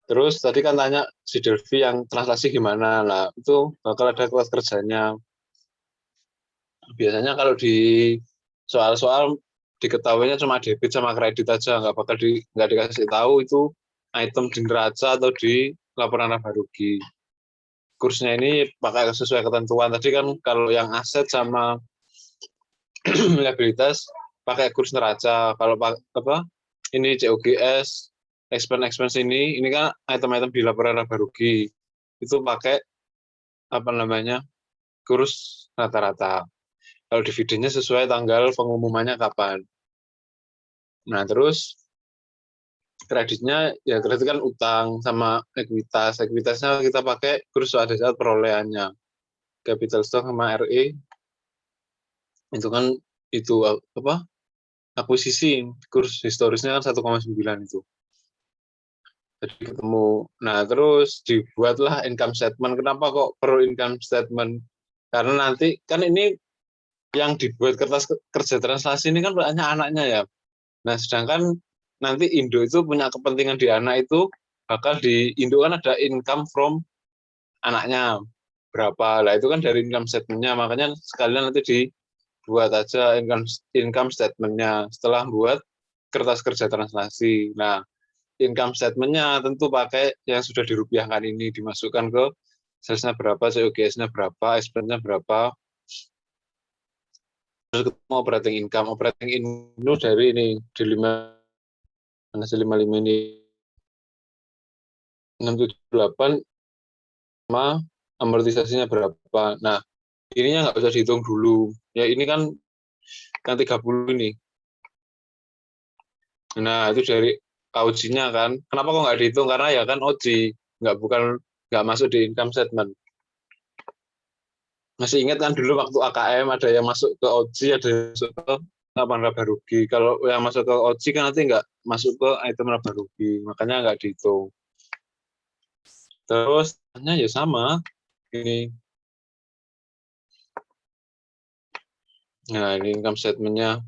Terus tadi kan tanya si Delphi yang translasi gimana lah, itu bakal ada kelas kerjanya. Biasanya kalau di soal-soal diketahuinya cuma debit sama kredit aja, nggak dikasih tahu itu item di neraca atau di laporan laba rugi. Kursnya ini pakai sesuai ketentuan. Tadi kan kalau yang aset sama liabilitas pakai kurs neraca. Kalau ini COGS, expense ini kan item-item di laporan laba rugi. Itu pakai kurs rata-rata. Kalau dividennya sesuai tanggal pengumumannya kapan. Nah, terus kreditnya ya kredit kan utang sama ekuitas. Ekuitasnya kita pakai kurs pada saat perolehannya. Capital stock sama RE itu kan akuisisi, kurs historisnya kan 1,9 itu. Jadi ketemu. Nah, terus dibuatlah income statement. Kenapa kok perlu income statement? Karena nanti kan ini yang dibuat kertas kerja translasi ini kan banyak anaknya ya. Nah, sedangkan nanti Indo itu punya kepentingan di anak itu bakal di Indo kan ada income from anaknya berapa. Lah itu kan dari income statement-nya, makanya sekalian nanti dibuat aja income statement-nya setelah buat kertas kerja translasi. Nah, income statement-nya tentu pakai yang sudah dirupiahkan ini, dimasukkan ke salesnya berapa, COGS-nya berapa, expense-nya berapa, terus ketemu operating income itu dari ini di 55 ini 678 sama amortisasinya berapa. Nah, ininya nggak usah dihitung dulu. Ya ini kan yang 30 ini. Nah, itu dari OJ-nya kan. Kenapa kok nggak dihitung? Karena ya kan OJ, nggak masuk di income statement. Masih ingat kan dulu waktu AKM ada yang masuk ke OJ, ada yang masuk ke laba rugi. Kalau yang masuk ke OJ kan nanti nggak masuk ke item laba rugi, makanya nggak dihitung. Terus hanya ya sama ini. Nah ini income statement-nya,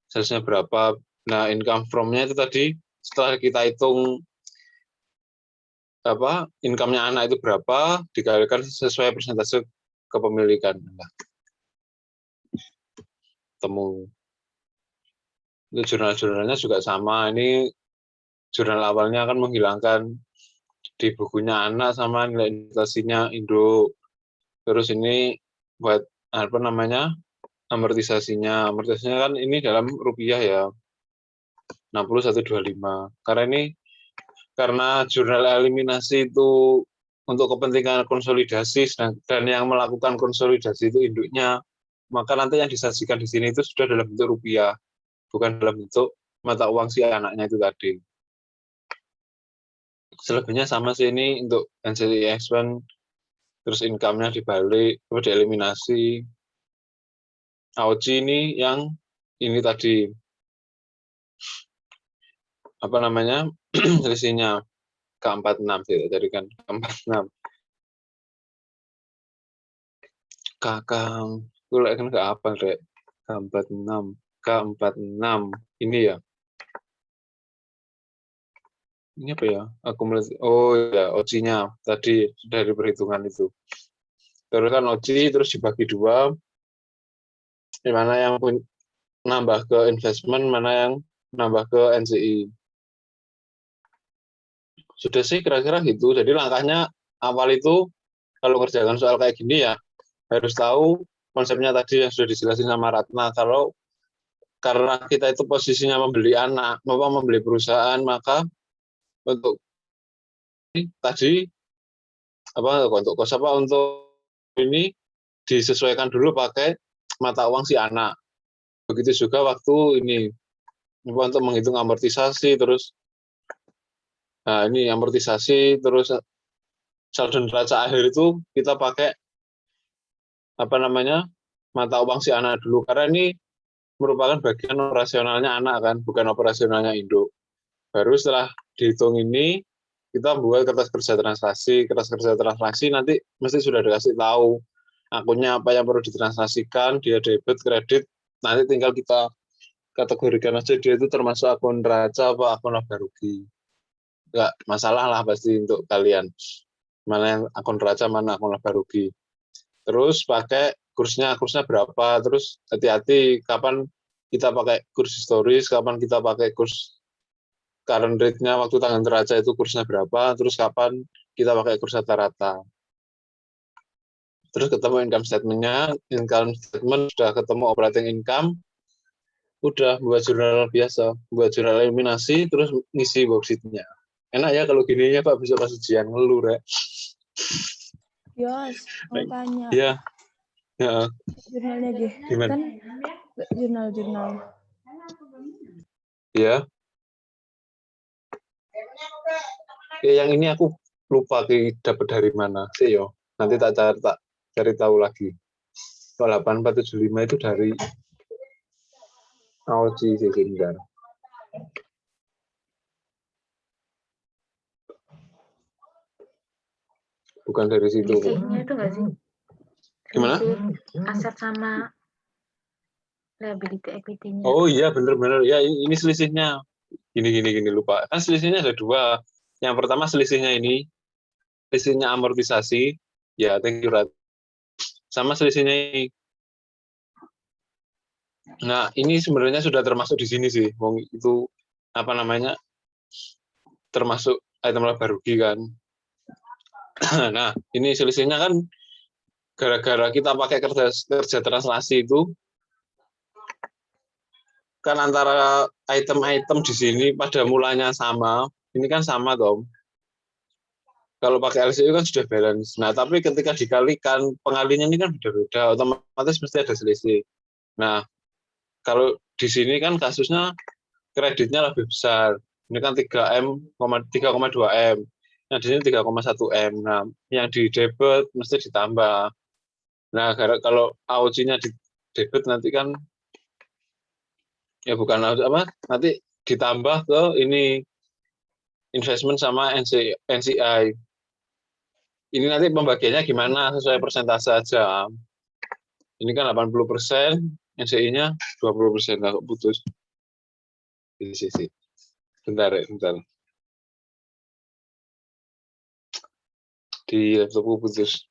salesnya berapa. Nah income from-nya itu tadi setelah kita hitung apa income-nya anak itu berapa dikalikan sesuai persentase kepemilikan. Nah, temu itu jurnal-jurnalnya juga sama. Ini jurnal awalnya akan menghilangkan di bukunya anak sama nilai investasinya Indo. Terus ini buat apa namanya amortisasinya kan ini dalam rupiah ya 6125. Karena jurnal eliminasi itu untuk kepentingan konsolidasi dan yang melakukan konsolidasi itu induknya, maka nanti yang disajikan di sini itu sudah dalam bentuk rupiah, bukan dalam bentuk mata uang si anaknya itu tadi. Selebihnya sama sih ini untuk NCI expense, terus income-nya dibalik, terus dieliminasi. AOC ini yang ini tadi apa namanya selisihnya K46 tidak jadi kan K46 kakang itu kan nggak apa deh K46 ini ya ini apa ya akumulasi oh ya OC-nya tadi dari perhitungan itu terus kan OC terus dibagi dua mana yang nambah ke investment mana yang nambah ke NCI sudah sih kira-kira gitu jadi langkahnya awal itu kalau kerjakan soal kayak gini ya harus tahu konsepnya tadi yang sudah dijelasin sama Ratna kalau karena kita itu posisinya membeli anak, membeli perusahaan, maka untuk tadi apa untuk kos apa untuk ini disesuaikan dulu pakai mata uang si anak. Begitu juga waktu ini untuk menghitung amortisasi terus nah ini amortisasi terus saldo neraca akhir itu kita pakai apa namanya mata uang si anak dulu karena ini merupakan bagian operasionalnya anak kan bukan operasionalnya induk. Baru setelah dihitung ini kita buat kertas kerja transaksi nanti mesti sudah dikasih tahu akunnya apa yang perlu ditransaksikan dia debit kredit nanti tinggal kita kategorikan aja dia itu termasuk akun neraca apa akun laba rugi nggak masalah lah pasti untuk kalian mana yang akun neraca mana akun laba rugi terus pakai kursnya berapa terus hati-hati kapan kita pakai kurs historis kapan kita pakai kurs current rate-nya waktu tanggal neraca itu kursnya berapa, terus kapan kita pakai kurs rata-rata. Terus ketemu income statement-nya, income statement sudah ketemu operating income, udah buat jurnal biasa, buat jurnal eliminasi, terus ngisi worksheet-nya. Enak ya kalau gininya Pak, bisa pas ujian ngeluh, Rek. Yos, mau tanya. Iya. Ya. Jurnalnya gitu. Gimana? Kan jurnal. Iya. Yang ini aku lupa dapat dari mana sih yo. Nanti tak cari tahu lagi. Kalau 8475 itu dari AOC sih sebentar. Bukan dari situ. Selisihnya itu nggak sih? Gimana? Aset sama liability equity-nya. Oh iya bener-bener ya ini selisihnya gini lupa kan selisihnya ada dua Yang pertama selisihnya ini, selisihnya amortisasi, ya thank you Rat. Sama selisihnya ini. Nah, ini sebenarnya sudah termasuk di sini sih. Wong itu apa namanya? Termasuk item laba rugi kan. Nah, ini selisihnya kan gara-gara kita pakai kerja translasi itu kan antara item-item di sini pada mulanya sama, ini kan sama Tom. Kalau pakai LCU kan sudah balance. Nah, tapi ketika dikalikan pengalinya ini kan beda-beda, otomatis mesti ada selisih. Nah, kalau di sini kan kasusnya kreditnya lebih besar. Ini kan 3M, 3,2 M. Nah, di sini 3,1 M. Nah, yang di debit mesti ditambah. Nah, kalau AOC-nya di debit nanti kan ya bukan apa, nanti ditambah ke ini investment sama NCI. Ini nanti pembagiannya gimana sesuai persentase aja. Ini kan 80%, NCI-nya 20%, nggak putus. Di sisi. Bentar ya, bentar. Di laptopku putus.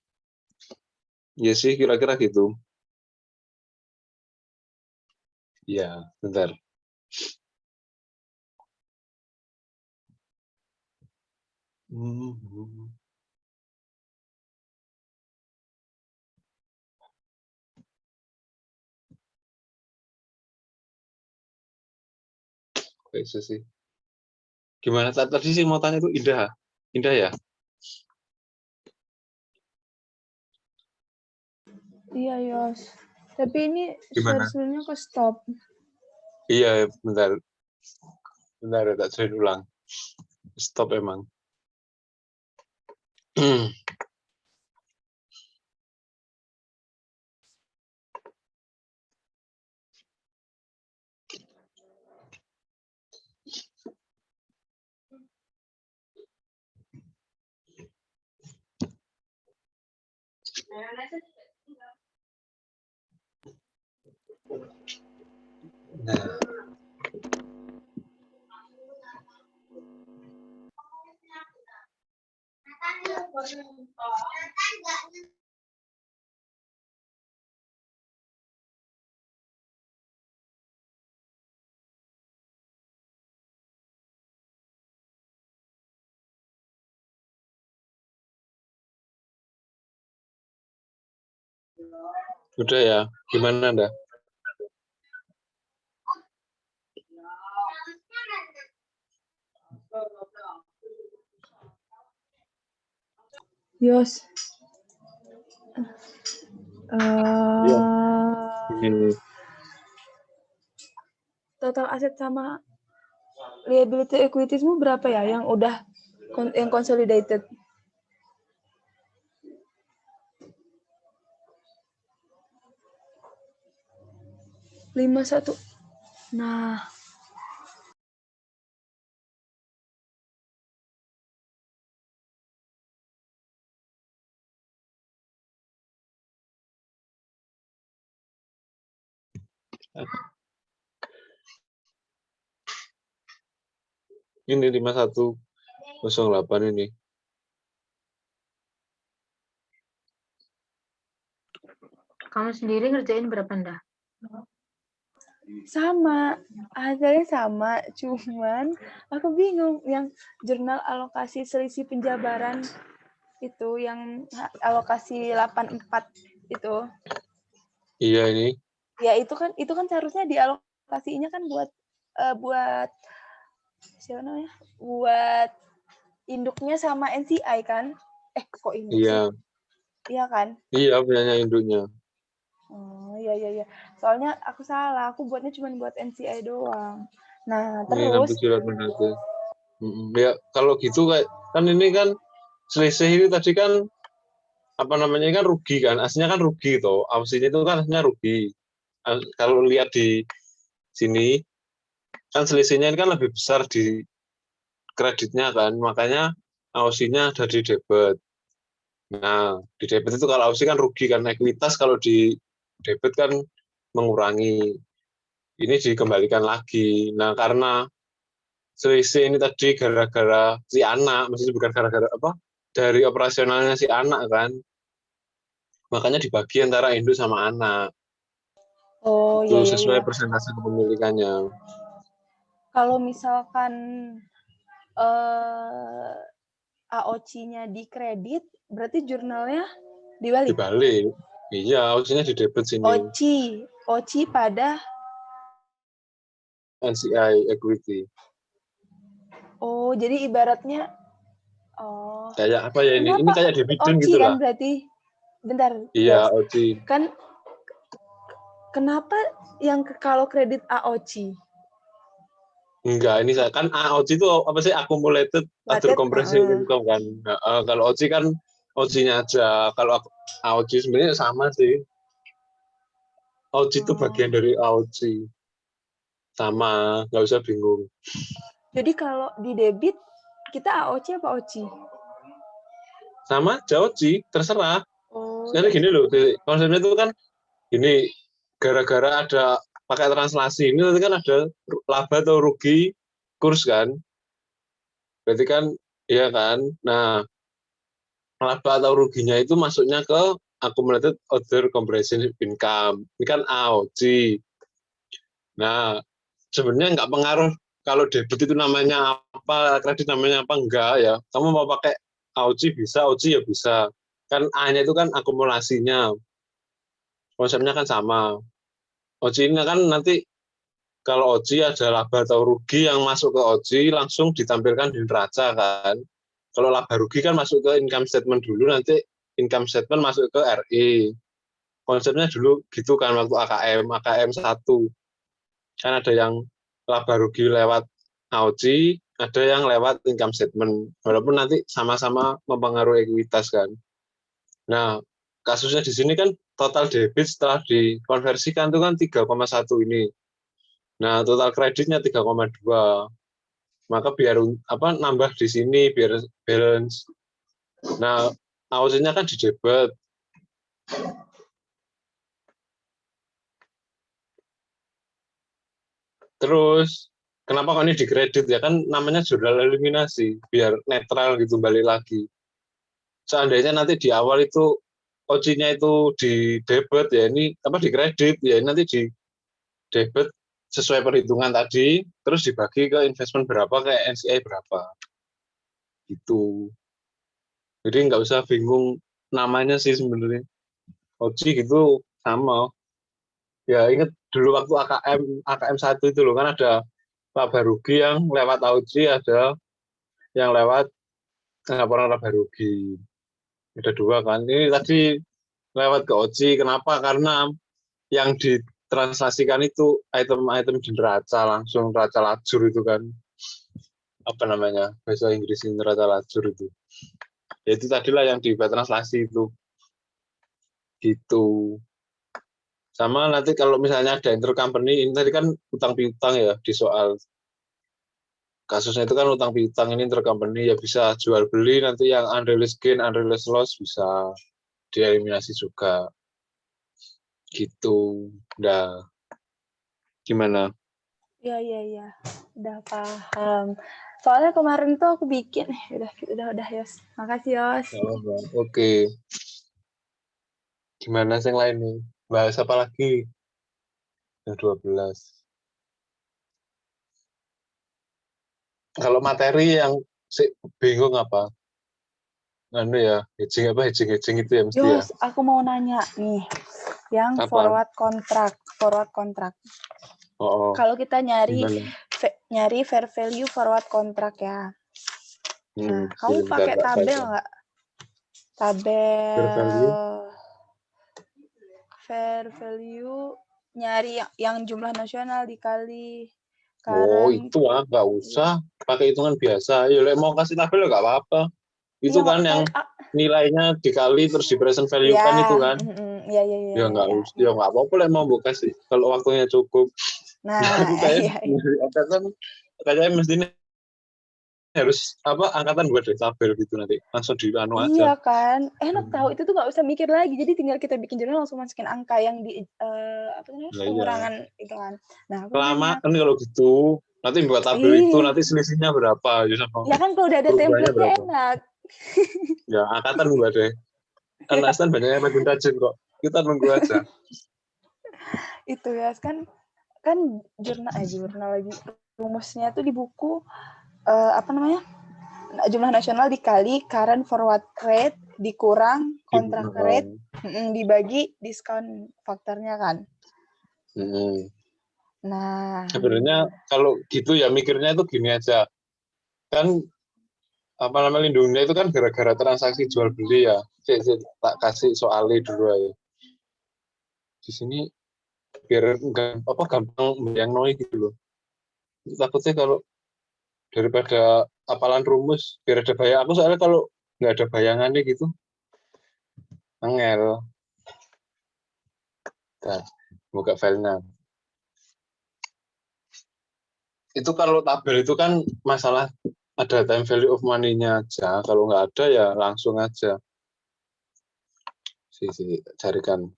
Ya sih, kira-kira gitu. Ya, bentar. Oke, sih. Gimana tadi sih mau tanya itu Indah? Indah ya? Iya, Yos. Tapi ini Gimana? sebenarnya ke stop. Iya, bentar. Bentar, tak join ulang. Stop emang. Nah. Udah ya, gimana Anda? Yos. Iya. Ini. Total aset sama liability equitiesmu berapa ya yang udah yang consolidated? Lima satu. Nah, Ini 5108 ini. Kamu sendiri ngerjain berapa, Nda? sama, hasilnya sama, cuman aku bingung yang jurnal alokasi selisih penjabaran itu yang alokasi 84 itu. Iya ini. Ya itu kan seharusnya dialokasinya kan buat siapa namanya? Buat induknya sama NCI kan? Kok induk Iya. sih? Iya kan? Iya, punyanya induknya. Oh, iya. Soalnya aku salah, aku buatnya cuma buat NCI doang. Nah, Ini terus 6 surat mendadak. Ya, kalau gitu kayak kan ini kan selisih ini tadi kan apa namanya kan rugi kan, aslinya kan rugi toh, opsinya itu kan aslinya rugi. Kalau lihat di sini kan selisihnya ini kan lebih besar di kreditnya kan, makanya opsinya ada di debit. Nah, di debit itu kalau opsi kan rugi kan, ekuitas kalau di debit kan mengurangi. Ini dikembalikan lagi. Nah, karena selisih ini tadi gara-gara si anak, maksudnya bukan gara-gara apa, dari operasionalnya si anak kan. Makanya dibagi antara induk sama anak. Oh Itu iya iya iya. sesuai persentase kepemilikannya. Kalau misalkan AOC-nya di kredit, berarti jurnalnya dibalik. Dibalik. Iya, OC-nya di debit sini. OC pada NCI equity. oh jadi ibaratnya Kayak apa ya ini? Ini kenapa kayak dividen OC gitu kan lah. berarti bentar Iya, Yos. OC. Kan kenapa yang kalau kredit AOC Enggak, ini saya kan AOC itu apa sih accumulated other Latet, comprehensive income kan. Nah, kalau OC kan OC-nya aja. Kalau AOC sebenarnya sama sih. OC itu bagian dari AOC. Sama, nggak usah bingung. Jadi kalau di debit kita AOC apa OC? Sama aja OC, terserah. Oh, Jadi gini loh, konsepnya itu kan gini, gara-gara ada pakai translasi ini nanti kan ada laba atau rugi kurs kan. Berarti kan, iya kan. Nah, laba atau ruginya itu masuknya ke accumulated other comprehensive income. Ini kan AOC. Nah, sebenarnya nggak pengaruh kalau debit itu namanya apa, kredit namanya apa, enggak ya. Kamu mau pakai AOC bisa, OC ya bisa. Kan A-nya itu kan akumulasinya. Konsepnya kan sama. OC ini kan nanti kalau OC ada laba atau rugi yang masuk ke OC langsung ditampilkan di neraca kan. Kalau laba rugi kan masuk ke income statement dulu, nanti income statement masuk ke RI. Konsepnya dulu gitu kan waktu AKM 1. Kan ada yang laba rugi lewat AOC, ada yang lewat income statement. Walaupun nanti sama-sama mempengaruhi ekuitas kan. Nah, kasusnya di sini kan total debit setelah dikonversikan itu kan 3,1 ini. Nah, total kreditnya 3,2. Maka biar apa nambah di sini biar balance. Nah, AOC-nya kan di debit. Terus kenapa kok ini di kredit ya kan namanya jurnal eliminasi biar netral gitu balik lagi. Seandainya nanti di awal itu OC-nya itu di debit ya ini apa di kredit ya ini nanti di debit sesuai perhitungan tadi terus dibagi ke investment berapa ke NCI berapa gitu. Jadi nggak usah bingung namanya sih sebenarnya. OC gitu sama. Ya ingat dulu waktu AKM 1 itu loh kan ada laba rugi yang lewat OC, ada yang lewat laporan laba rugi. Ada dua kan. Ini tadi lewat ke OC. Kenapa? Karena yang ditranslasikan itu item-item di neraca langsung neraca lajur itu kan. Apa namanya? Bahasa Inggris neraca lajur itu. Ya itu tadilah yang translasi itu. Gitu. Sama nanti kalau misalnya ada intercompany, ini tadi kan utang piutang ya di soal kasusnya itu kan utang piutang ini intercompany ya bisa jual beli nanti yang unrealized gain, unrealized loss bisa dieliminasi juga. Gitu. Udah. Gimana? iya iya iya, udah paham. Soalnya kemarin tuh aku bikin, udah Yos. Makasih Yos. Oke. Gimana yang lain nih? Bahas apa lagi? Yang 12. Kalau materi yang bingung apa? Anu ya, hedging itu ya mesti ya. Yos, aku mau nanya nih, yang Apa? forward contract. Oh, Kalau kita nyari gimana? fair value forward contract ya. Nah, kamu Bentar, pakai tak tabel baca. nggak? Fair value? Fair value nyari yang jumlah nasional dikali Oh, current. itu nggak usah. Pakai hitungan biasa. Ya, mau kasih tabel nggak apa-apa. Itu Iya, kan yang nilainya dikali terus di present value kan itu kan. Iya. Ya nggak apa-apa mau buka sih. Kalau waktunya cukup. Nah, Kayak iya. kayaknya mestinya harus apa angkatan buat dari tabel gitu nanti langsung di anu aja. Iya kan, enak tahu itu tuh nggak usah mikir lagi. Jadi tinggal kita bikin jurnal langsung masukin angka yang di apa namanya Nah, pengurangan itu kan. Nah, aku lama nanya. kan kalau gitu Nanti buat tabel itu, Ih, nanti selisihnya berapa. Ya, sama ya kan kalau udah ada perubahannya template-nya berapa. enak. Ya, angkatan enggak deh. Kan Astan banyak yang rajin-rajin kok. Kita nunggu aja. Itu ya kan jurnal lagi rumusnya tuh di buku apa namanya, jumlah nasional dikali current forward rate dikurang kontrak rate dibagi diskon faktornya kan. Nah, Sebenarnya kalau gitu ya mikirnya itu gini aja. Kan apa namanya lindungnya itu kan gara-gara transaksi jual beli ya. Tak kasih soalnya dulu aja. Di sini biar enggak apa gampang bayang gitu loh. Takutnya kalau daripada apalan rumus biar ada bayang, aku soalnya kalau nggak ada bayangannya gitu angel. Nah, buka filenya. Itu kalau tabel itu kan masalah ada time value of money-nya aja. Kalau nggak ada ya langsung aja. Carikan.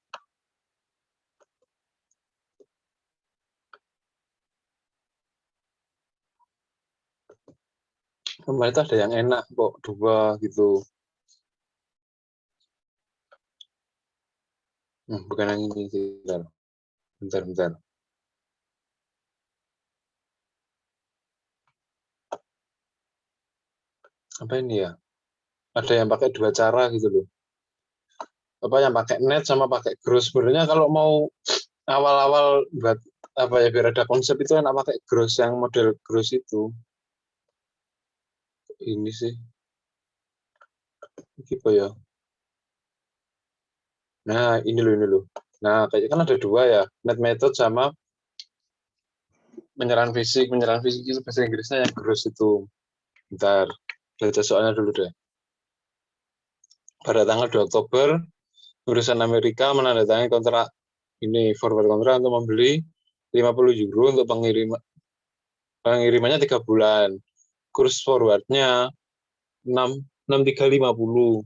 Kemarin itu ada yang enak kok, 2 gitu. Bukan yang ini sih. Bentar. Apa ini ya? Ada yang pakai 2 cara gitu loh. Apa yang pakai net sama pakai gross. Sebenarnya kalau mau awal-awal buat apa ya biar ada konsep itu enak pakai gross, yang model gross itu. Ini sih. Gitu ya. Nah, ini loh. Nah, kayaknya kan ada 2 ya, net method sama penyerahan fisik itu bahasa Inggrisnya yang gross itu. Bentar, baca soalnya dulu deh. Pada tanggal 2 Oktober, perusahaan Amerika menandatangani kontrak ini forward kontrak untuk membeli 50 euro untuk pengirimannya 3 bulan. Kurs forwardnya 6350.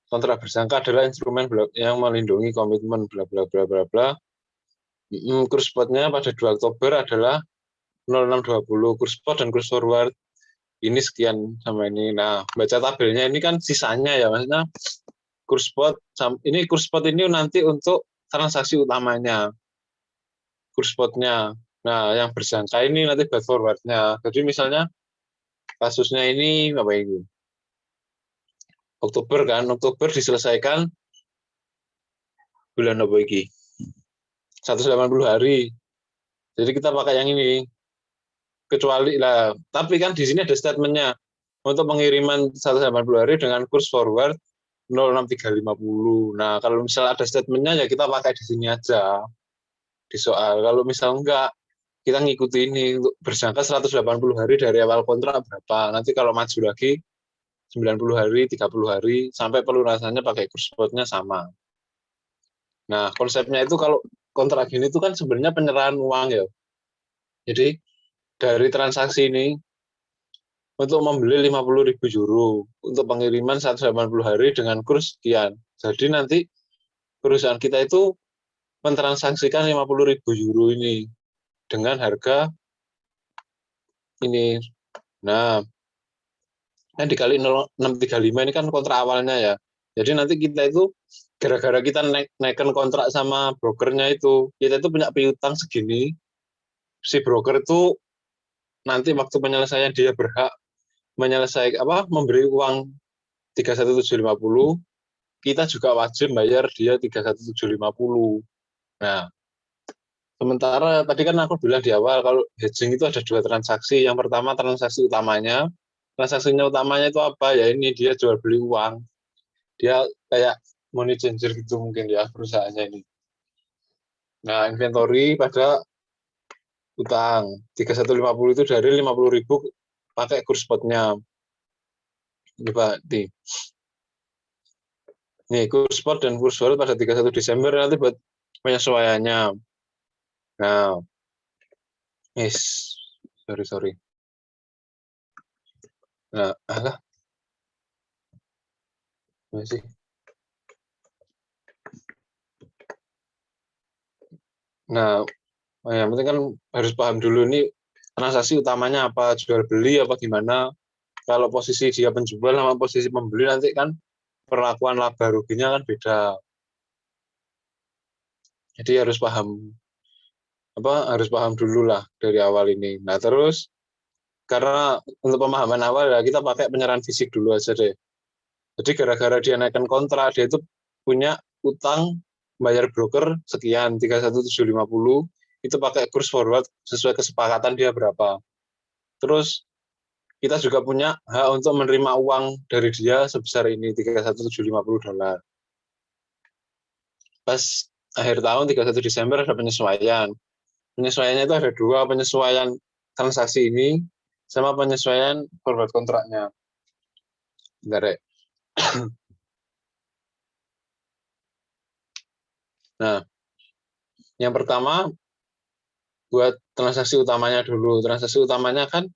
Kontrak bersangka adalah instrumen yang melindungi komitmen bla bla bla bla bla. Kurs spotnya pada 2 Oktober adalah 0620. Kurs spot dan kurs forward ini sekian sama ini. Nah, baca tabelnya ini kan sisanya ya, maksudnya kurs spot ini nanti untuk transaksi utamanya. Kurs spotnya. Nah, yang bersangka ini nanti buat forwardnya. Jadi misalnya kasusnya ini apa ini? Oktober kan, Oktober diselesaikan bulan apa ini? 180 hari. Jadi kita pakai yang ini. Kecuali lah, tapi kan di sini ada statementnya untuk pengiriman 180 hari dengan kurs forward 06350. Nah, kalau misalnya ada statementnya ya kita pakai di sini aja di soal. Kalau misal enggak, kita ngikuti ini untuk bersangka 180 hari dari awal kontrak berapa. Nanti kalau maju lagi 90 hari, 30 hari, sampai pelunasannya pakai kurs spotnya sama. Nah, konsepnya itu kalau kontrak gini itu kan sebenarnya penyerahan uang ya. Jadi dari transaksi ini untuk membeli 50.000 euro untuk pengiriman 180 hari dengan kurs sekian. Jadi nanti perusahaan kita itu mentransaksikan 50.000 euro ini dengan harga ini. Nah, yang dikali 0635 ini kan kontrak awalnya ya. Jadi nanti kita itu gara-gara kita naikkan kontrak sama brokernya itu, kita itu punya piutang segini. Si broker itu nanti waktu penyelesaian dia berhak menyelesaikan memberi uang 31750, kita juga wajib bayar dia 31750. Nah, sementara tadi kan aku bilang di awal kalau hedging itu ada 2 transaksi. Yang pertama transaksi utamanya. Transaksinya utamanya itu apa? Ya ini dia jual beli uang. Dia kayak money changer gitu mungkin ya perusahaannya ini. Nah, inventory pada utang 3150 itu dari 50.000 pakai kurs spotnya. Ini Pak, nih kurs spot dan kurs forward pada 31 Desember nanti buat penyesuaiannya. Nah, sorry. Nah, masih. Nah, yang penting kan harus paham dulu nih transaksi utamanya apa, jual beli apa gimana. Kalau posisi dia penjual sama posisi pembeli nanti kan perlakuan laba ruginya kan beda. Jadi harus paham dulu lah dari awal ini. Nah, terus karena untuk pemahaman awal ya kita pakai penyerahan fisik dulu aja deh. Jadi gara-gara dia naikkan kontrak, dia itu punya utang bayar broker sekian 31750 itu pakai kurs forward sesuai kesepakatan dia berapa. Terus kita juga punya hak untuk menerima uang dari dia sebesar ini $31750. Pas akhir tahun 31 Desember ada penyesuaian. Penyesuaiannya itu ada dua, penyesuaian transaksi ini sama penyesuaian forward kontraknya. Bentar ya. Nah, yang pertama buat transaksi utamanya dulu. Transaksi utamanya kan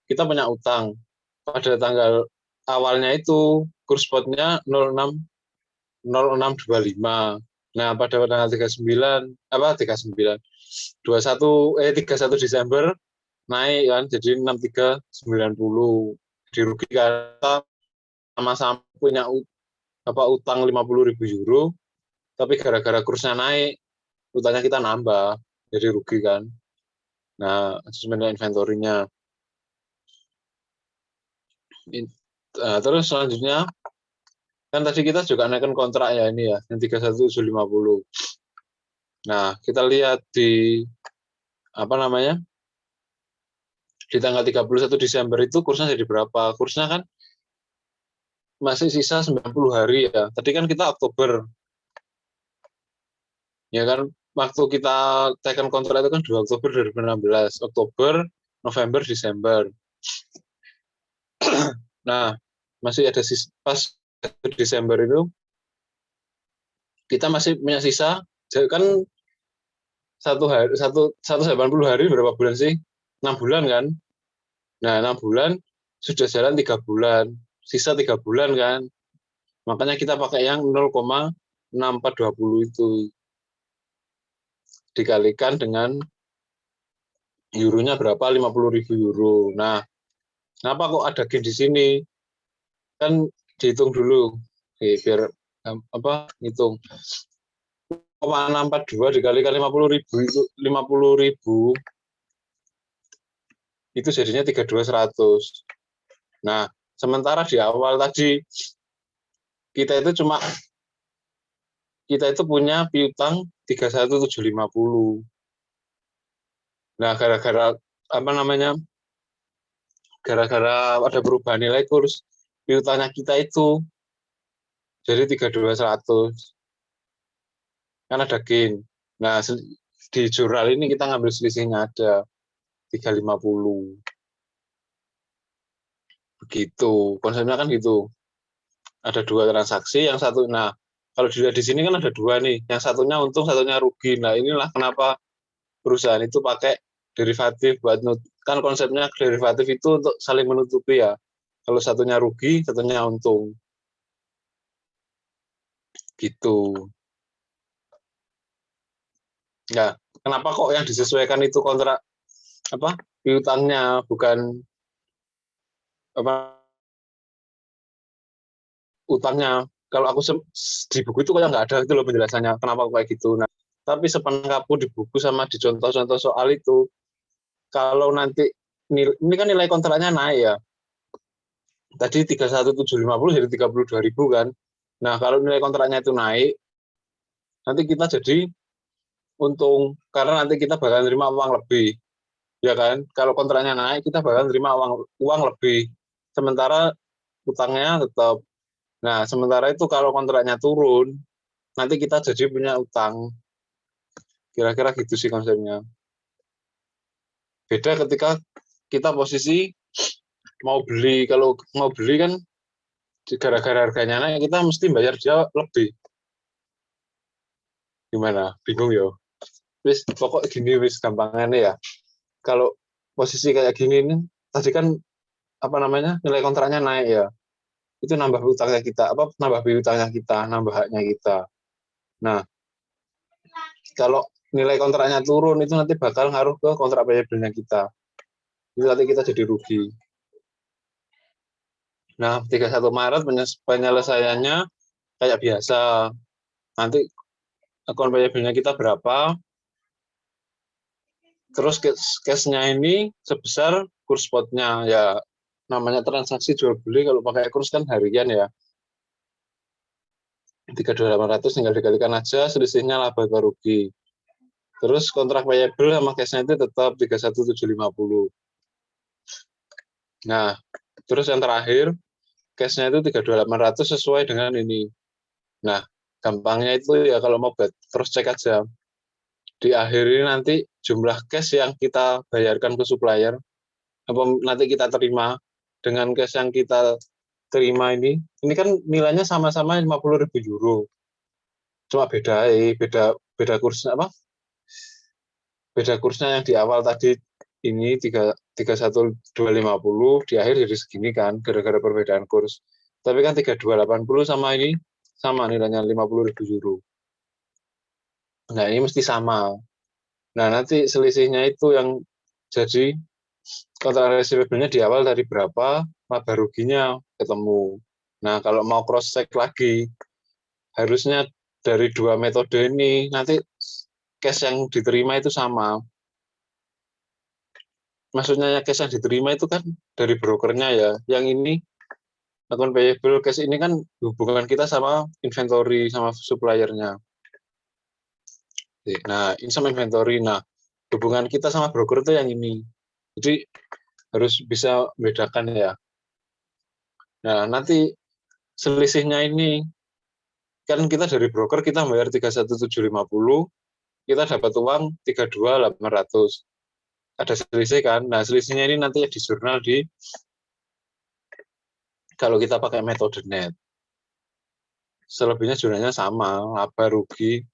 kita punya utang. Pada tanggal awalnya itu kurs spotnya 0625. Nah, pada tanggal 31 Desember naik kan jadi 6390. Dirugikan sama-sama punya utang 50.000 euro, tapi gara-gara kursnya naik, utangnya kita nambah, jadi rugi kan. Nah, asesmen inventory-nya. Terus selanjutnya, kan tadi kita juga naikkan kontrak ya ini ya, yang 31750. Nah, kita lihat di di tanggal 31 Desember itu kursnya jadi berapa? Kursnya kan masih sisa 90 hari ya. Tadi kan kita Oktober. Ya kan, waktu kita tekan kontrak itu kan 2 Oktober 2016. Oktober, November, Desember. Nah, masih ada pas Desember itu kita masih punya sisa kan 180 hari berapa bulan sih? 6 bulan kan? Nah, 6 bulan sudah jalan 3 bulan, sisa 3 bulan kan? Makanya kita pakai yang 0,6420 itu dikalikan dengan euronya berapa? 50.000 euro. Nah, kenapa kok ada gain di sini? Kan dihitung dulu. Biar hitung 0,642 dikalikan 50.000 itu 50.000 itu jadinya 32.100. Nah, sementara di awal tadi kita itu punya piutang 31.750. Nah, gara-gara ada perubahan nilai kurs, piutangnya kita itu jadi 32.100. Kan ada gain. Nah, di jurnal ini kita ngambil selisihnya ada 350. Begitu. Konsepnya kan gitu. Ada dua transaksi, yang satu, nah, kalau dilihat di sini kan ada dua nih. Yang satunya untung, satunya rugi. Nah, inilah kenapa perusahaan itu pakai derivatif kan konsepnya derivatif itu untuk saling menutupi ya. Kalau satunya rugi, satunya untung. Gitu. Nah, kenapa kok yang disesuaikan itu kontrak piutangnya bukan utangnya. Kalau aku di buku itu kayak nggak ada itu loh penjelasannya kenapa kayak gitu. Nah, tapi sepenangkapku di buku sama di contoh-contoh soal itu, kalau nanti ini kan nilai kontraknya naik ya. Tadi 31.750 jadi 32.000 kan. Nah, kalau nilai kontraknya itu naik, nanti kita jadi untung karena nanti kita bakal nerima uang lebih. Ya kan? Kalau kontraknya naik, kita bakal nerima uang lebih. Sementara utangnya tetap. Nah, sementara itu kalau kontraknya turun, nanti kita jadi punya utang. Kira-kira gitu sih konsepnya. Beda ketika kita posisi mau beli. Kalau mau beli kan gara-gara harganya naik, kita mesti bayar dia lebih. Gimana? Bingung ya? Wis, pokok gini wis gampangannya ya. Kalau posisi kayak gini nih, tadi kan nilai kontraknya naik ya. Itu nambah utangnya kita, nambah piutangnya kita, nambah haknya kita. Nah, kalau nilai kontraknya turun itu nanti bakal ngaruh ke kontrak payable-nya kita. Itu nanti kita jadi rugi. Nah, 31 Maret penyelesaiannya kayak biasa. Nanti account payable-nya kita berapa, terus cash-nya ini sebesar kurs spotnya. Ya, namanya transaksi jual beli, kalau pakai kurs kan harian ya. 32.800 tinggal dikalikan aja, selisihnya laba atau rugi. Terus kontrak payable sama cash-nya itu tetap 31.750. Nah, terus yang terakhir, cash-nya itu 32.800 sesuai dengan ini. Nah, gampangnya itu ya kalau mau terus cek aja. Di akhir ini nanti jumlah cash yang kita bayarkan ke supplier, apa nanti kita terima dengan cash yang kita terima ini kan nilainya sama-sama 50.000 euro. Cuma beda kursnya apa? Beda kursnya yang di awal tadi ini 31250, di akhir jadi segini kan gara-gara perbedaan kurs. Tapi kan 3280 sama ini sama nilainya 50.000 euro. Nah, ini mesti sama. Nah, nanti selisihnya itu yang jadi kontrak receivable-nya di awal dari berapa, laba ruginya ketemu. Nah, kalau mau cross check lagi, harusnya dari dua metode ini nanti cash yang diterima itu sama. Maksudnya cash yang diterima itu kan dari brokernya ya. Yang ini account payable cash ini kan hubungan kita sama inventory sama suppliernya. Nah, ini sama inventory. Nah, hubungan kita sama broker itu yang ini. Jadi harus bisa membedakan ya. Nah, nanti selisihnya ini kan kita dari broker kita bayar 31.750, kita dapat uang 32.800. Ada selisih kan? Nah, selisihnya ini nanti di jurnal kalau kita pakai metode net. Selebihnya jurnalnya sama, laba rugi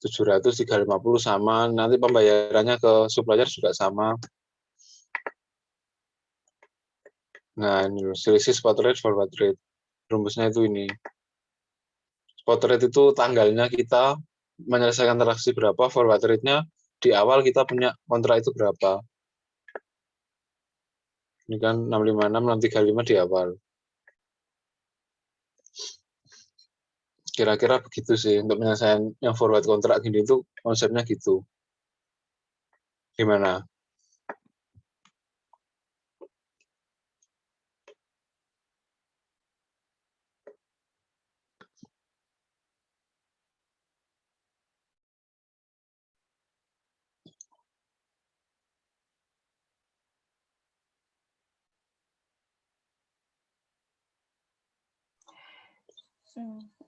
700, 350 sama, nanti pembayarannya ke supplier juga sama. Nah, ini selisih spot rate, forward rate. Rumusnya itu ini. Spot rate itu tanggalnya kita menyelesaikan transaksi berapa, forward rate-nya di awal kita punya kontrak itu berapa. Ini kan 656, 635 di awal. Kira-kira begitu sih untuk penyelesaian yang forward kontrak gini itu konsepnya gitu. Gimana?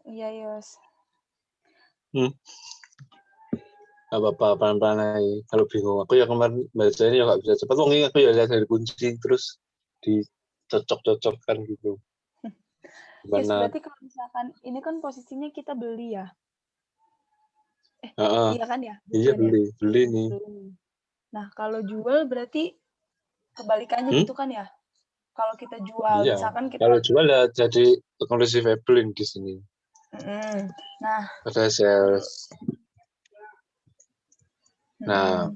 Iya, Yos. Gak apa-apa, pelan-pelan aja. Kalau bingung, aku ya kemarin baca ini ya nggak bisa cepat. Wong aku ya lihat dari kunci terus dicocok-cocokkan gitu. Yes, Gimana? berarti kalau misalkan ini kan posisinya kita beli ya. Iya kan ya? Iya Bukan ya? beli nih. Beli. Nah, kalau jual berarti kebalikannya gitu kan ya? Kalau kita jual, Iya. misalkan kita Kalau jual ya jadi account receivable di sini. Nah, Ada sales. Nah,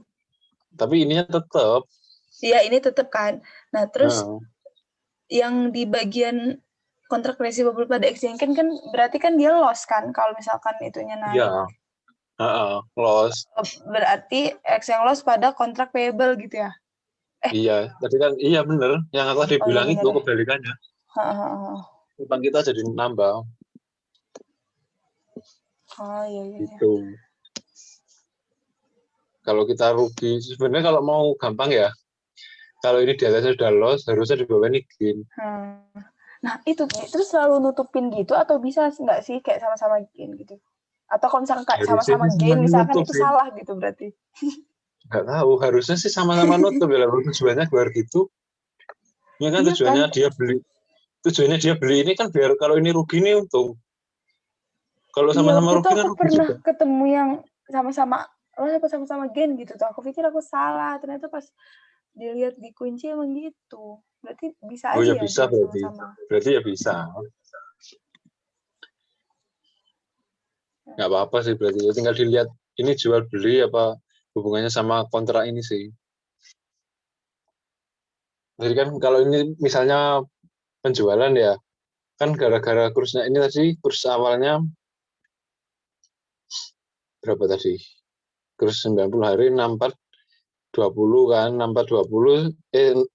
tapi ininya tetap. iya ini tetap kan. Nah, terus yang di bagian kontrak receivable pada exchange kan berarti kan dia loss kan kalau misalkan itunya naik. Iya. Loss. Berarti exchange loss pada kontrak payable gitu ya? Iya, tadi kan iya bener. Yang aku tadi bilang Iya itu bener ya. kebalikannya. Utang kita jadi nambah. Oh iya. Gitu. Kalau kita rugi, sebenarnya kalau mau gampang ya, kalau ini di atasnya sudah loss, harusnya di bawah ini gain. Nah itu terus selalu nutupin gitu atau bisa nggak sih kayak sama-sama gain gitu? Atau kalau misalkan kayak sama-sama gain misalkan itu salah gitu berarti? Nggak tahu, harusnya sih sama-sama nutup ya. Tujuannya biar gitu. Ya kan Iya tujuannya kan? dia beli. Tujuannya dia beli ini kan biar kalau ini rugi ini untung. Kalau Iya sama-sama waktu itu rugi kan aku rugi pernah juga. ketemu yang sama-sama gain gitu tuh. Aku pikir aku salah, ternyata pas dilihat di kunci emang gitu. Berarti bisa Oh aja ya ya bisa dia berarti. sama-sama. Berarti ya bisa. Nggak apa-apa sih berarti. Ya, tinggal dilihat ini jual beli apa hubungannya sama kontrak ini sih. Jadi kan kalau ini misalnya penjualan ya, kan gara-gara kursnya ini tadi, kurs awalnya berapa tadi? Kurs 90 hari, 64, 20 kan, 64, 20,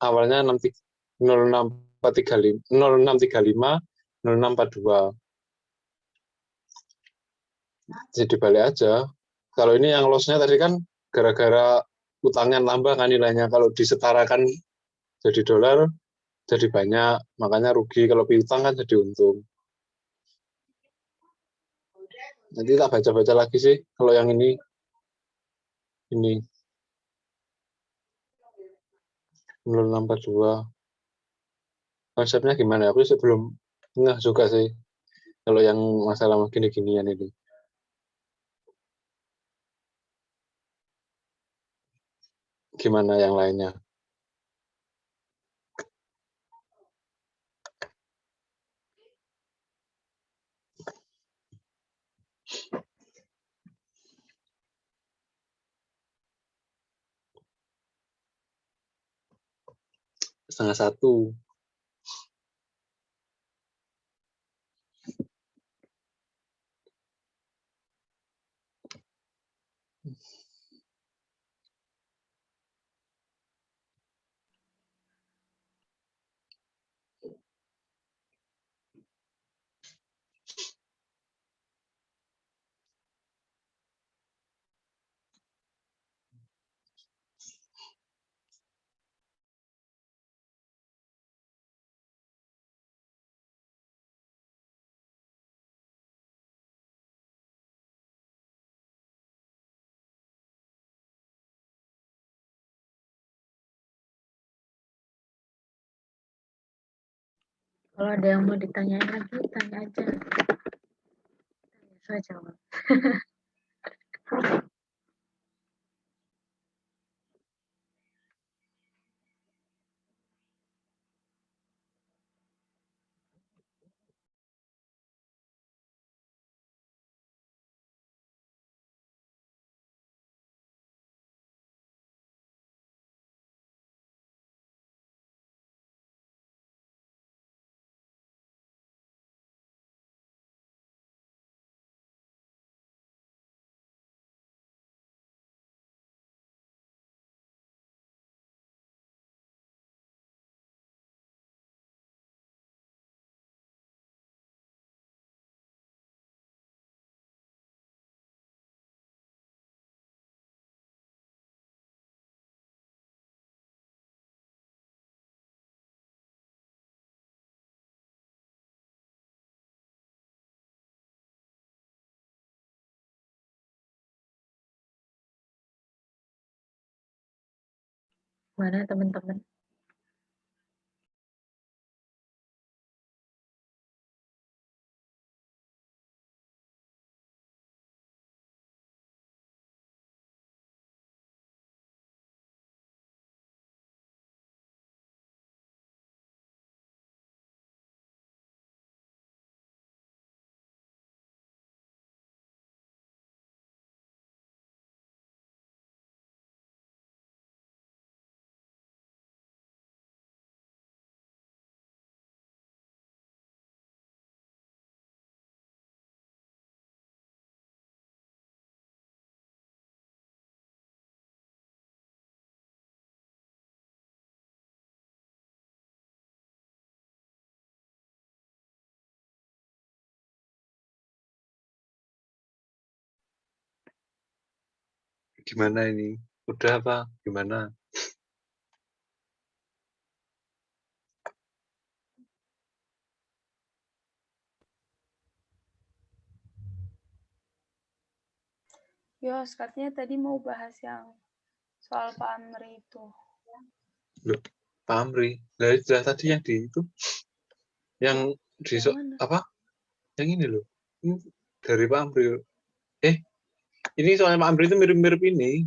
awalnya 0635, 0635, 0642. Jadi dibalik aja. Kalau ini yang loss-nya tadi kan gara-gara utangnya nambah kan nilainya. Kalau disetarakan jadi dolar, jadi banyak. Makanya rugi. Kalau piutang kan jadi untung. Nanti tak baca-baca lagi sih. Kalau yang ini. Ini. 0642. Konsepnya gimana? Aku sebelum nggak suka sih. Kalau yang masalah gini-ginian ini. Gimana yang lainnya? Setengah satu. Kalau ada yang mau ditanyain lagi, tanya aja. Saya jawab. Mana teman-teman? Gimana ini? Udah apa? Gimana? Yos, katanya tadi mau bahas yang soal Pak Amri itu. Loh, Pak Amri. Dari tadi yang di itu. Yang di Yang mana? apa? Yang ini loh. Ini dari Pak Amri. Ini soalnya Pak Amri itu mirip-mirip ini.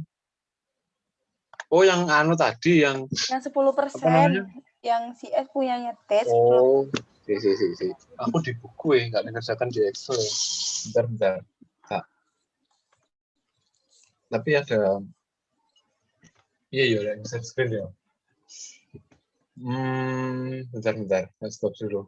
Oh, yang anu tadi yang Yang 10%. Yang CS punyanya tes. oh, si. Aku di buku ya, nggak mengerjakan di Excel. Bentar. Kak. Tapi ada iya yang share screen ya. Bentar. Stop dulu.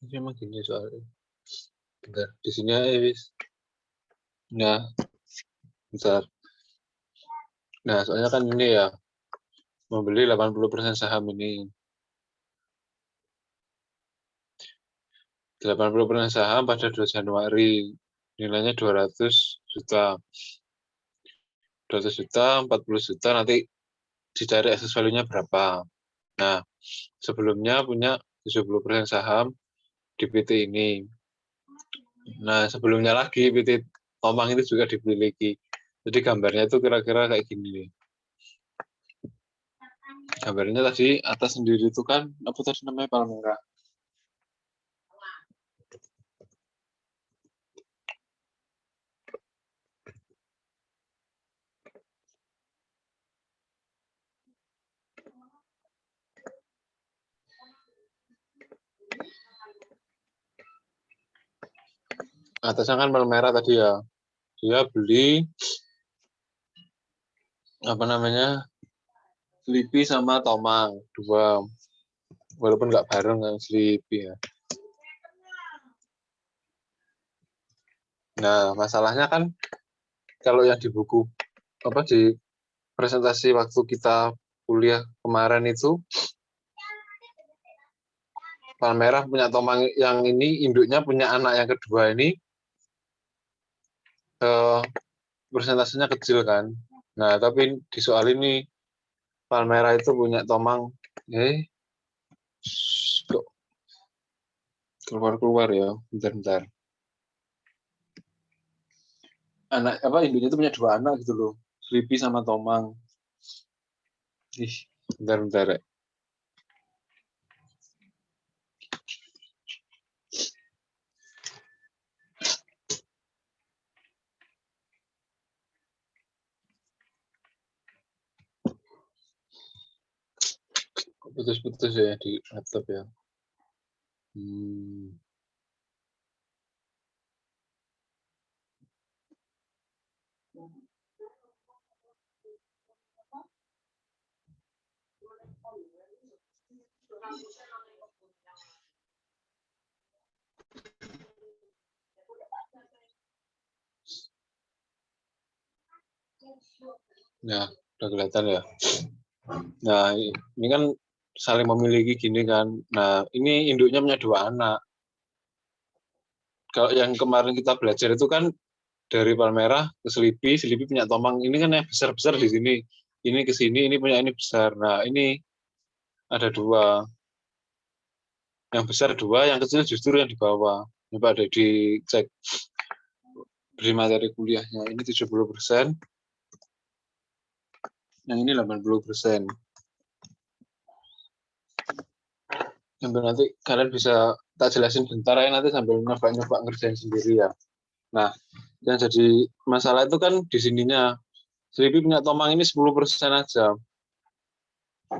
Ini emang gini soalnya. Bentar, di sini aja, wis. Nah, bentar. Nah, soalnya kan ini ya, membeli 80% saham ini. 80% saham pada 2 Januari. Nilainya 200 juta. 200 juta, 40 juta, nanti dicari access value-nya berapa. Nah, sebelumnya punya 70% saham di PT ini. Nah, sebelumnya lagi PT Tomang itu juga dimiliki. Jadi gambarnya itu kira-kira kayak gini nih. Gambarnya tadi atas sendiri itu kan apa tadi namanya Palmera. atasnya kan Palmera tadi ya. Dia beli apa namanya? Sleepy sama Tomang, 2. Walaupun nggak bareng kan Sleepy ya. Nah, masalahnya kan kalau yang di buku apa di presentasi waktu kita kuliah kemarin itu Palmerah punya Tomang yang ini induknya punya anak yang kedua ini persentasenya kecil kan. Nah, tapi di soal ini Palmerah itu punya Tomang kok keluar ya, bentar. Anak apa induknya itu punya 2 anak gitu loh. Sleepy sama Tomang. Bentar. Ya. Putus-putus ya di laptop ya. Nah, udah kelihatan ya. Nah, ini kan saling memiliki gini kan. Nah, ini induknya punya 2 anak. Kalau yang kemarin kita belajar itu kan dari Palmerah ke Sleepy punya Tomang. Ini kan yang besar-besar di sini. Ini ke sini, ini punya ini besar. Nah, ini ada 2. Yang besar 2, yang kecil justru yang di bawah. Coba ada dicek beri materi kuliahnya. Ini 70%. Yang ini 80%. Sambil nanti kalian bisa tak jelasin bentar ya nanti sambil nyoba ngerjain sendiri ya. Nah, yang jadi masalah itu kan di sininya. Sleepy punya Tomang ini 10% aja. 10%.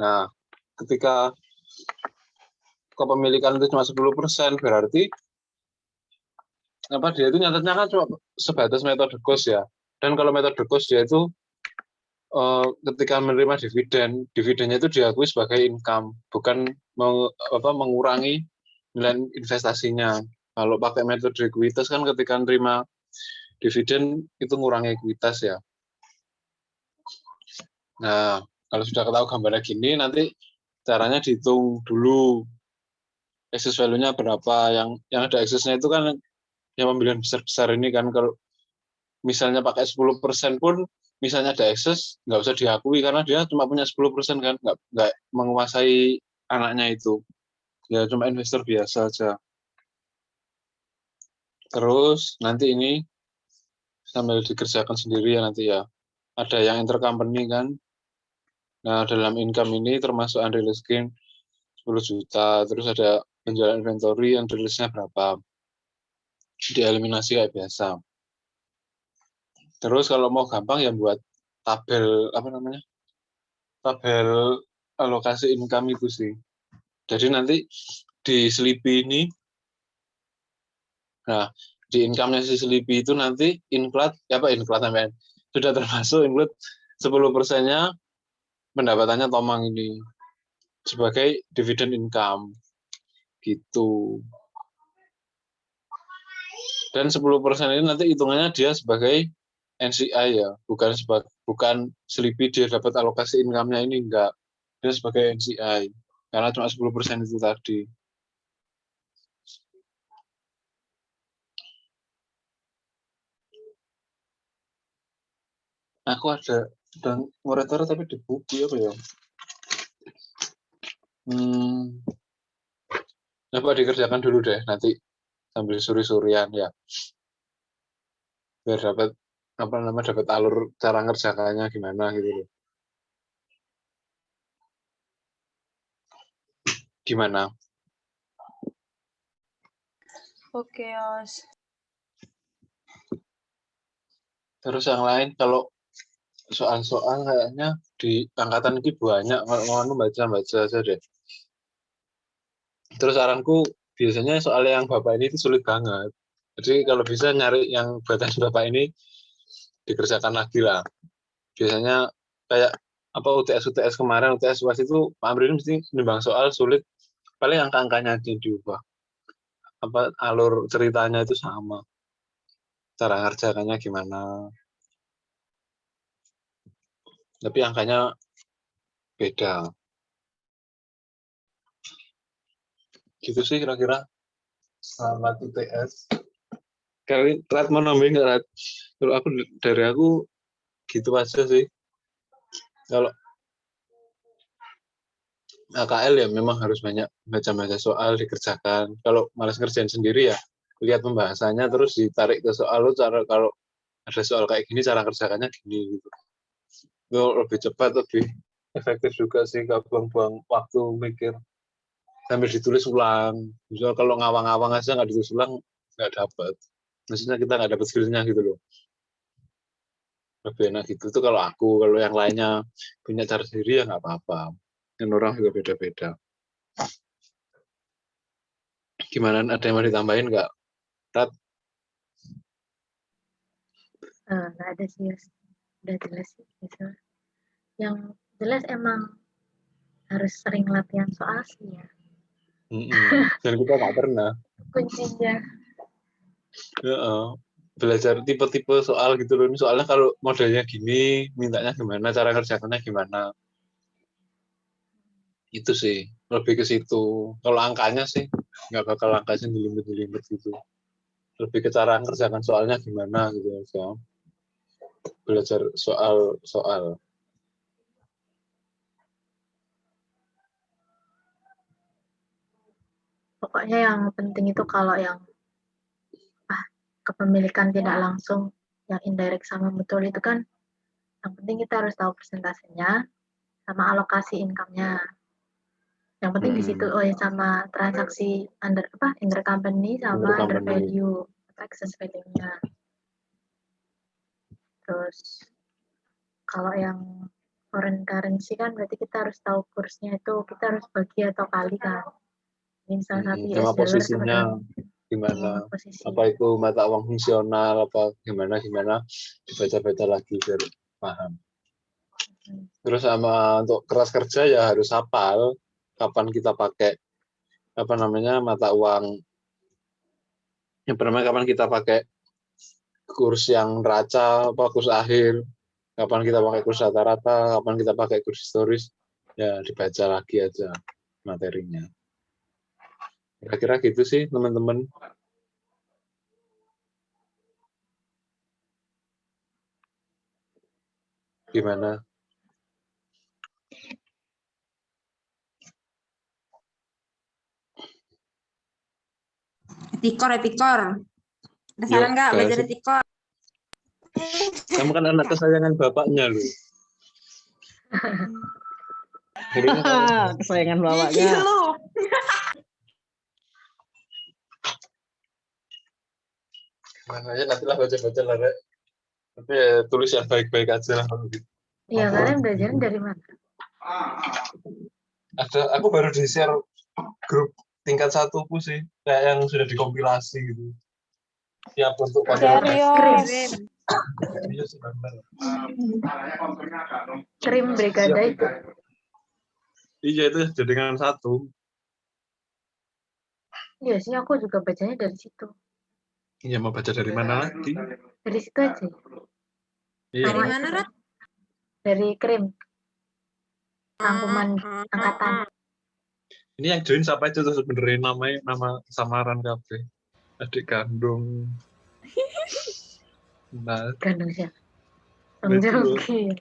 Nah, ketika kepemilikan itu cuma 10%, berarti apa dia itu nyatetnya kan cuma sebatas metode cost ya. Dan kalau metode cost dia itu ketika menerima dividennya itu diakui sebagai income, bukan mengurangi nilai investasinya. Kalau pakai metode ekuitas kan ketika menerima dividen itu ngurangi ekuitas ya. Nah, kalau sudah tahu gambarnya gini, nanti caranya dihitung dulu excess value-nya berapa. Yang ada excess-nya itu kan yang pembelian besar-besar ini kan, kalau misalnya pakai 10% pun misalnya ada excess, nggak usah diakui karena dia cuma punya 10% kan, nggak menguasai anaknya itu. Ya cuma investor biasa aja. Terus nanti ini sambil dikerjakan sendiri ya nanti ya. Ada yang intercompany kan. Nah, dalam income ini termasuk unrealized gain 10 juta. Terus ada penjualan inventory yang rilisnya berapa. Dieliminasi kayak biasa. Terus kalau mau gampang ya buat tabel apa namanya? Tabel alokasi income itu sih. Jadi nanti di Sleepy ini, nah di income-nya si Sleepy itu nanti include namanya sudah termasuk include 10%-nya pendapatannya Tomang ini sebagai dividend income gitu. Dan 10% ini nanti hitungannya dia sebagai NCI ya, bukan Sleepy dia dapat alokasi income-nya ini enggak. Dia sebagai NCI karena cuma 10% itu tadi. Aku ada dan moratorium tapi di buku apa ya? Coba dikerjakan dulu deh nanti sambil suri-surian ya. Biar dapat dapat alur cara ngerjakannya gimana gitu loh. Gimana? Oke, Yos. Terus yang lain kalau soal-soal kayaknya di angkatan ini banyak, mau baca aja deh. Terus saranku biasanya soal yang Bapak ini itu sulit banget. Jadi kalau bisa nyari yang buatan Bapak ini dikerjakan lagi lah. Biasanya kayak apa UTS kemarin, UTS UAS itu Pak Amrin mesti nimbang soal sulit, paling angka-angkanya aja diubah. Apa alur ceritanya itu sama. Cara ngerjakannya gimana. Tapi angkanya beda. Gitu sih kira-kira selamat UTS. Kali Rat mau nambahin nggak Rat? Kalau dari aku gitu aja sih. Kalau AKL ya memang harus banyak baca-baca soal dikerjakan. Kalau malas ngerjain sendiri ya lihat pembahasannya terus ditarik ke soal lo, cara kalau ada soal kayak gini cara kerjakannya gini gitu. Itu lebih cepat, lebih efektif juga sih, gak buang-buang waktu mikir sambil ditulis ulang. Misal kalau ngawang-ngawang aja nggak ditulis ulang nggak dapat. Maksudnya kita nggak dapat skillnya gitu loh. Lebih enak gitu tuh kalau aku, kalau yang lainnya punya cara sendiri ya nggak apa-apa. Dan orang juga beda-beda. Gimana, ada yang mau ditambahin nggak? Tat? Nggak ada sih, Yos. Udah jelas sih. Gitu. Yang jelas emang harus sering latihan soal sih ya. Dan kita nggak pernah. Kuncinya. Belajar tipe-tipe soal gitu loh. Ini soalnya kalau modelnya gini, mintanya gimana, cara kerjakannya gimana. Itu sih, lebih ke situ. Kalau angkanya sih, nggak bakal angkanya dilimbet-dilimbet gitu. Lebih ke cara kerjakan soalnya gimana gitu aja. Belajar soal-soal. Pokoknya yang penting itu kalau yang kepemilikan tidak langsung, yang indirect sama betul itu kan, yang penting kita harus tahu persentasenya sama alokasi income-nya. Yang penting di situ sama transaksi intercompany sama under value atau excess value-nya. Terus kalau yang foreign currency kan berarti kita harus tahu kursnya itu kita harus bagi atau kali kan. Misalnya satu US dollar posisinya gimana, posisi. apa itu mata uang fungsional, apa gimana dibaca-baca lagi biar paham. Terus sama untuk keras kerja ya harus hafal kapan kita pakai mata uang kapan kita pakai kurs yang neraca, kurs akhir, kapan kita pakai kurs rata-rata, kapan kita pakai kurs historis, ya dibaca lagi aja materinya. Kira-kira gitu sih teman-teman. Gimana? Etikor. Ada saran nggak belajar etikor? Kamu kan anak kesayangan bapaknya loh. Kesayangan bapaknya. Mana aja nantilah baca-baca lah, Rek. Tapi ya, tulis yang baik-baik aja lah kalau gitu. Iya, kalian belajarnya dari mana? Aku baru di-share grup tingkat 1ku sih, kayak yang sudah dikompilasi gitu. Siap untuk Serius. Iya sih benar. Krim Brigada itu. Iya itu jaringan 1. Iya sih, aku juga bacanya dari situ. Iya, mau baca dari mana lagi? Dari situ aja. Iya. Dari mana, Rat? Dari Krim. Rangkuman angkatan. Ini yang join siapa itu tuh sebenarnya nama samaran kafe. Adik kandung. Nah, Gandung siapa? Betul. Joki.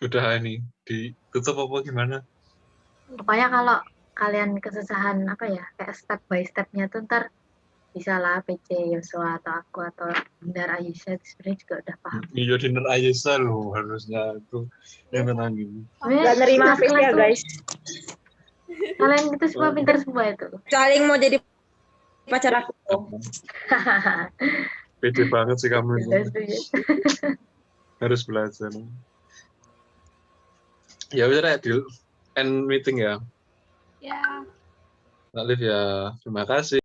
Udah ini ditutup apa gimana? Pokoknya kalau kalian kesusahan kayak step by step-nya tuh ntar bisa lah PC Yosua atau aku atau Bindar Ayesha itu sebenarnya juga udah paham. Iya, dinner Ayesha loh harusnya itu yang tenangin. Gak nerima Hafiz ya guys. Kalian itu semua pintar semua itu. Saling mau jadi pacar aku. Pede banget sih kamu itu. Harus belajar. Ya udah di end meeting ya. Ya. Mbak Liv ya. Terima kasih.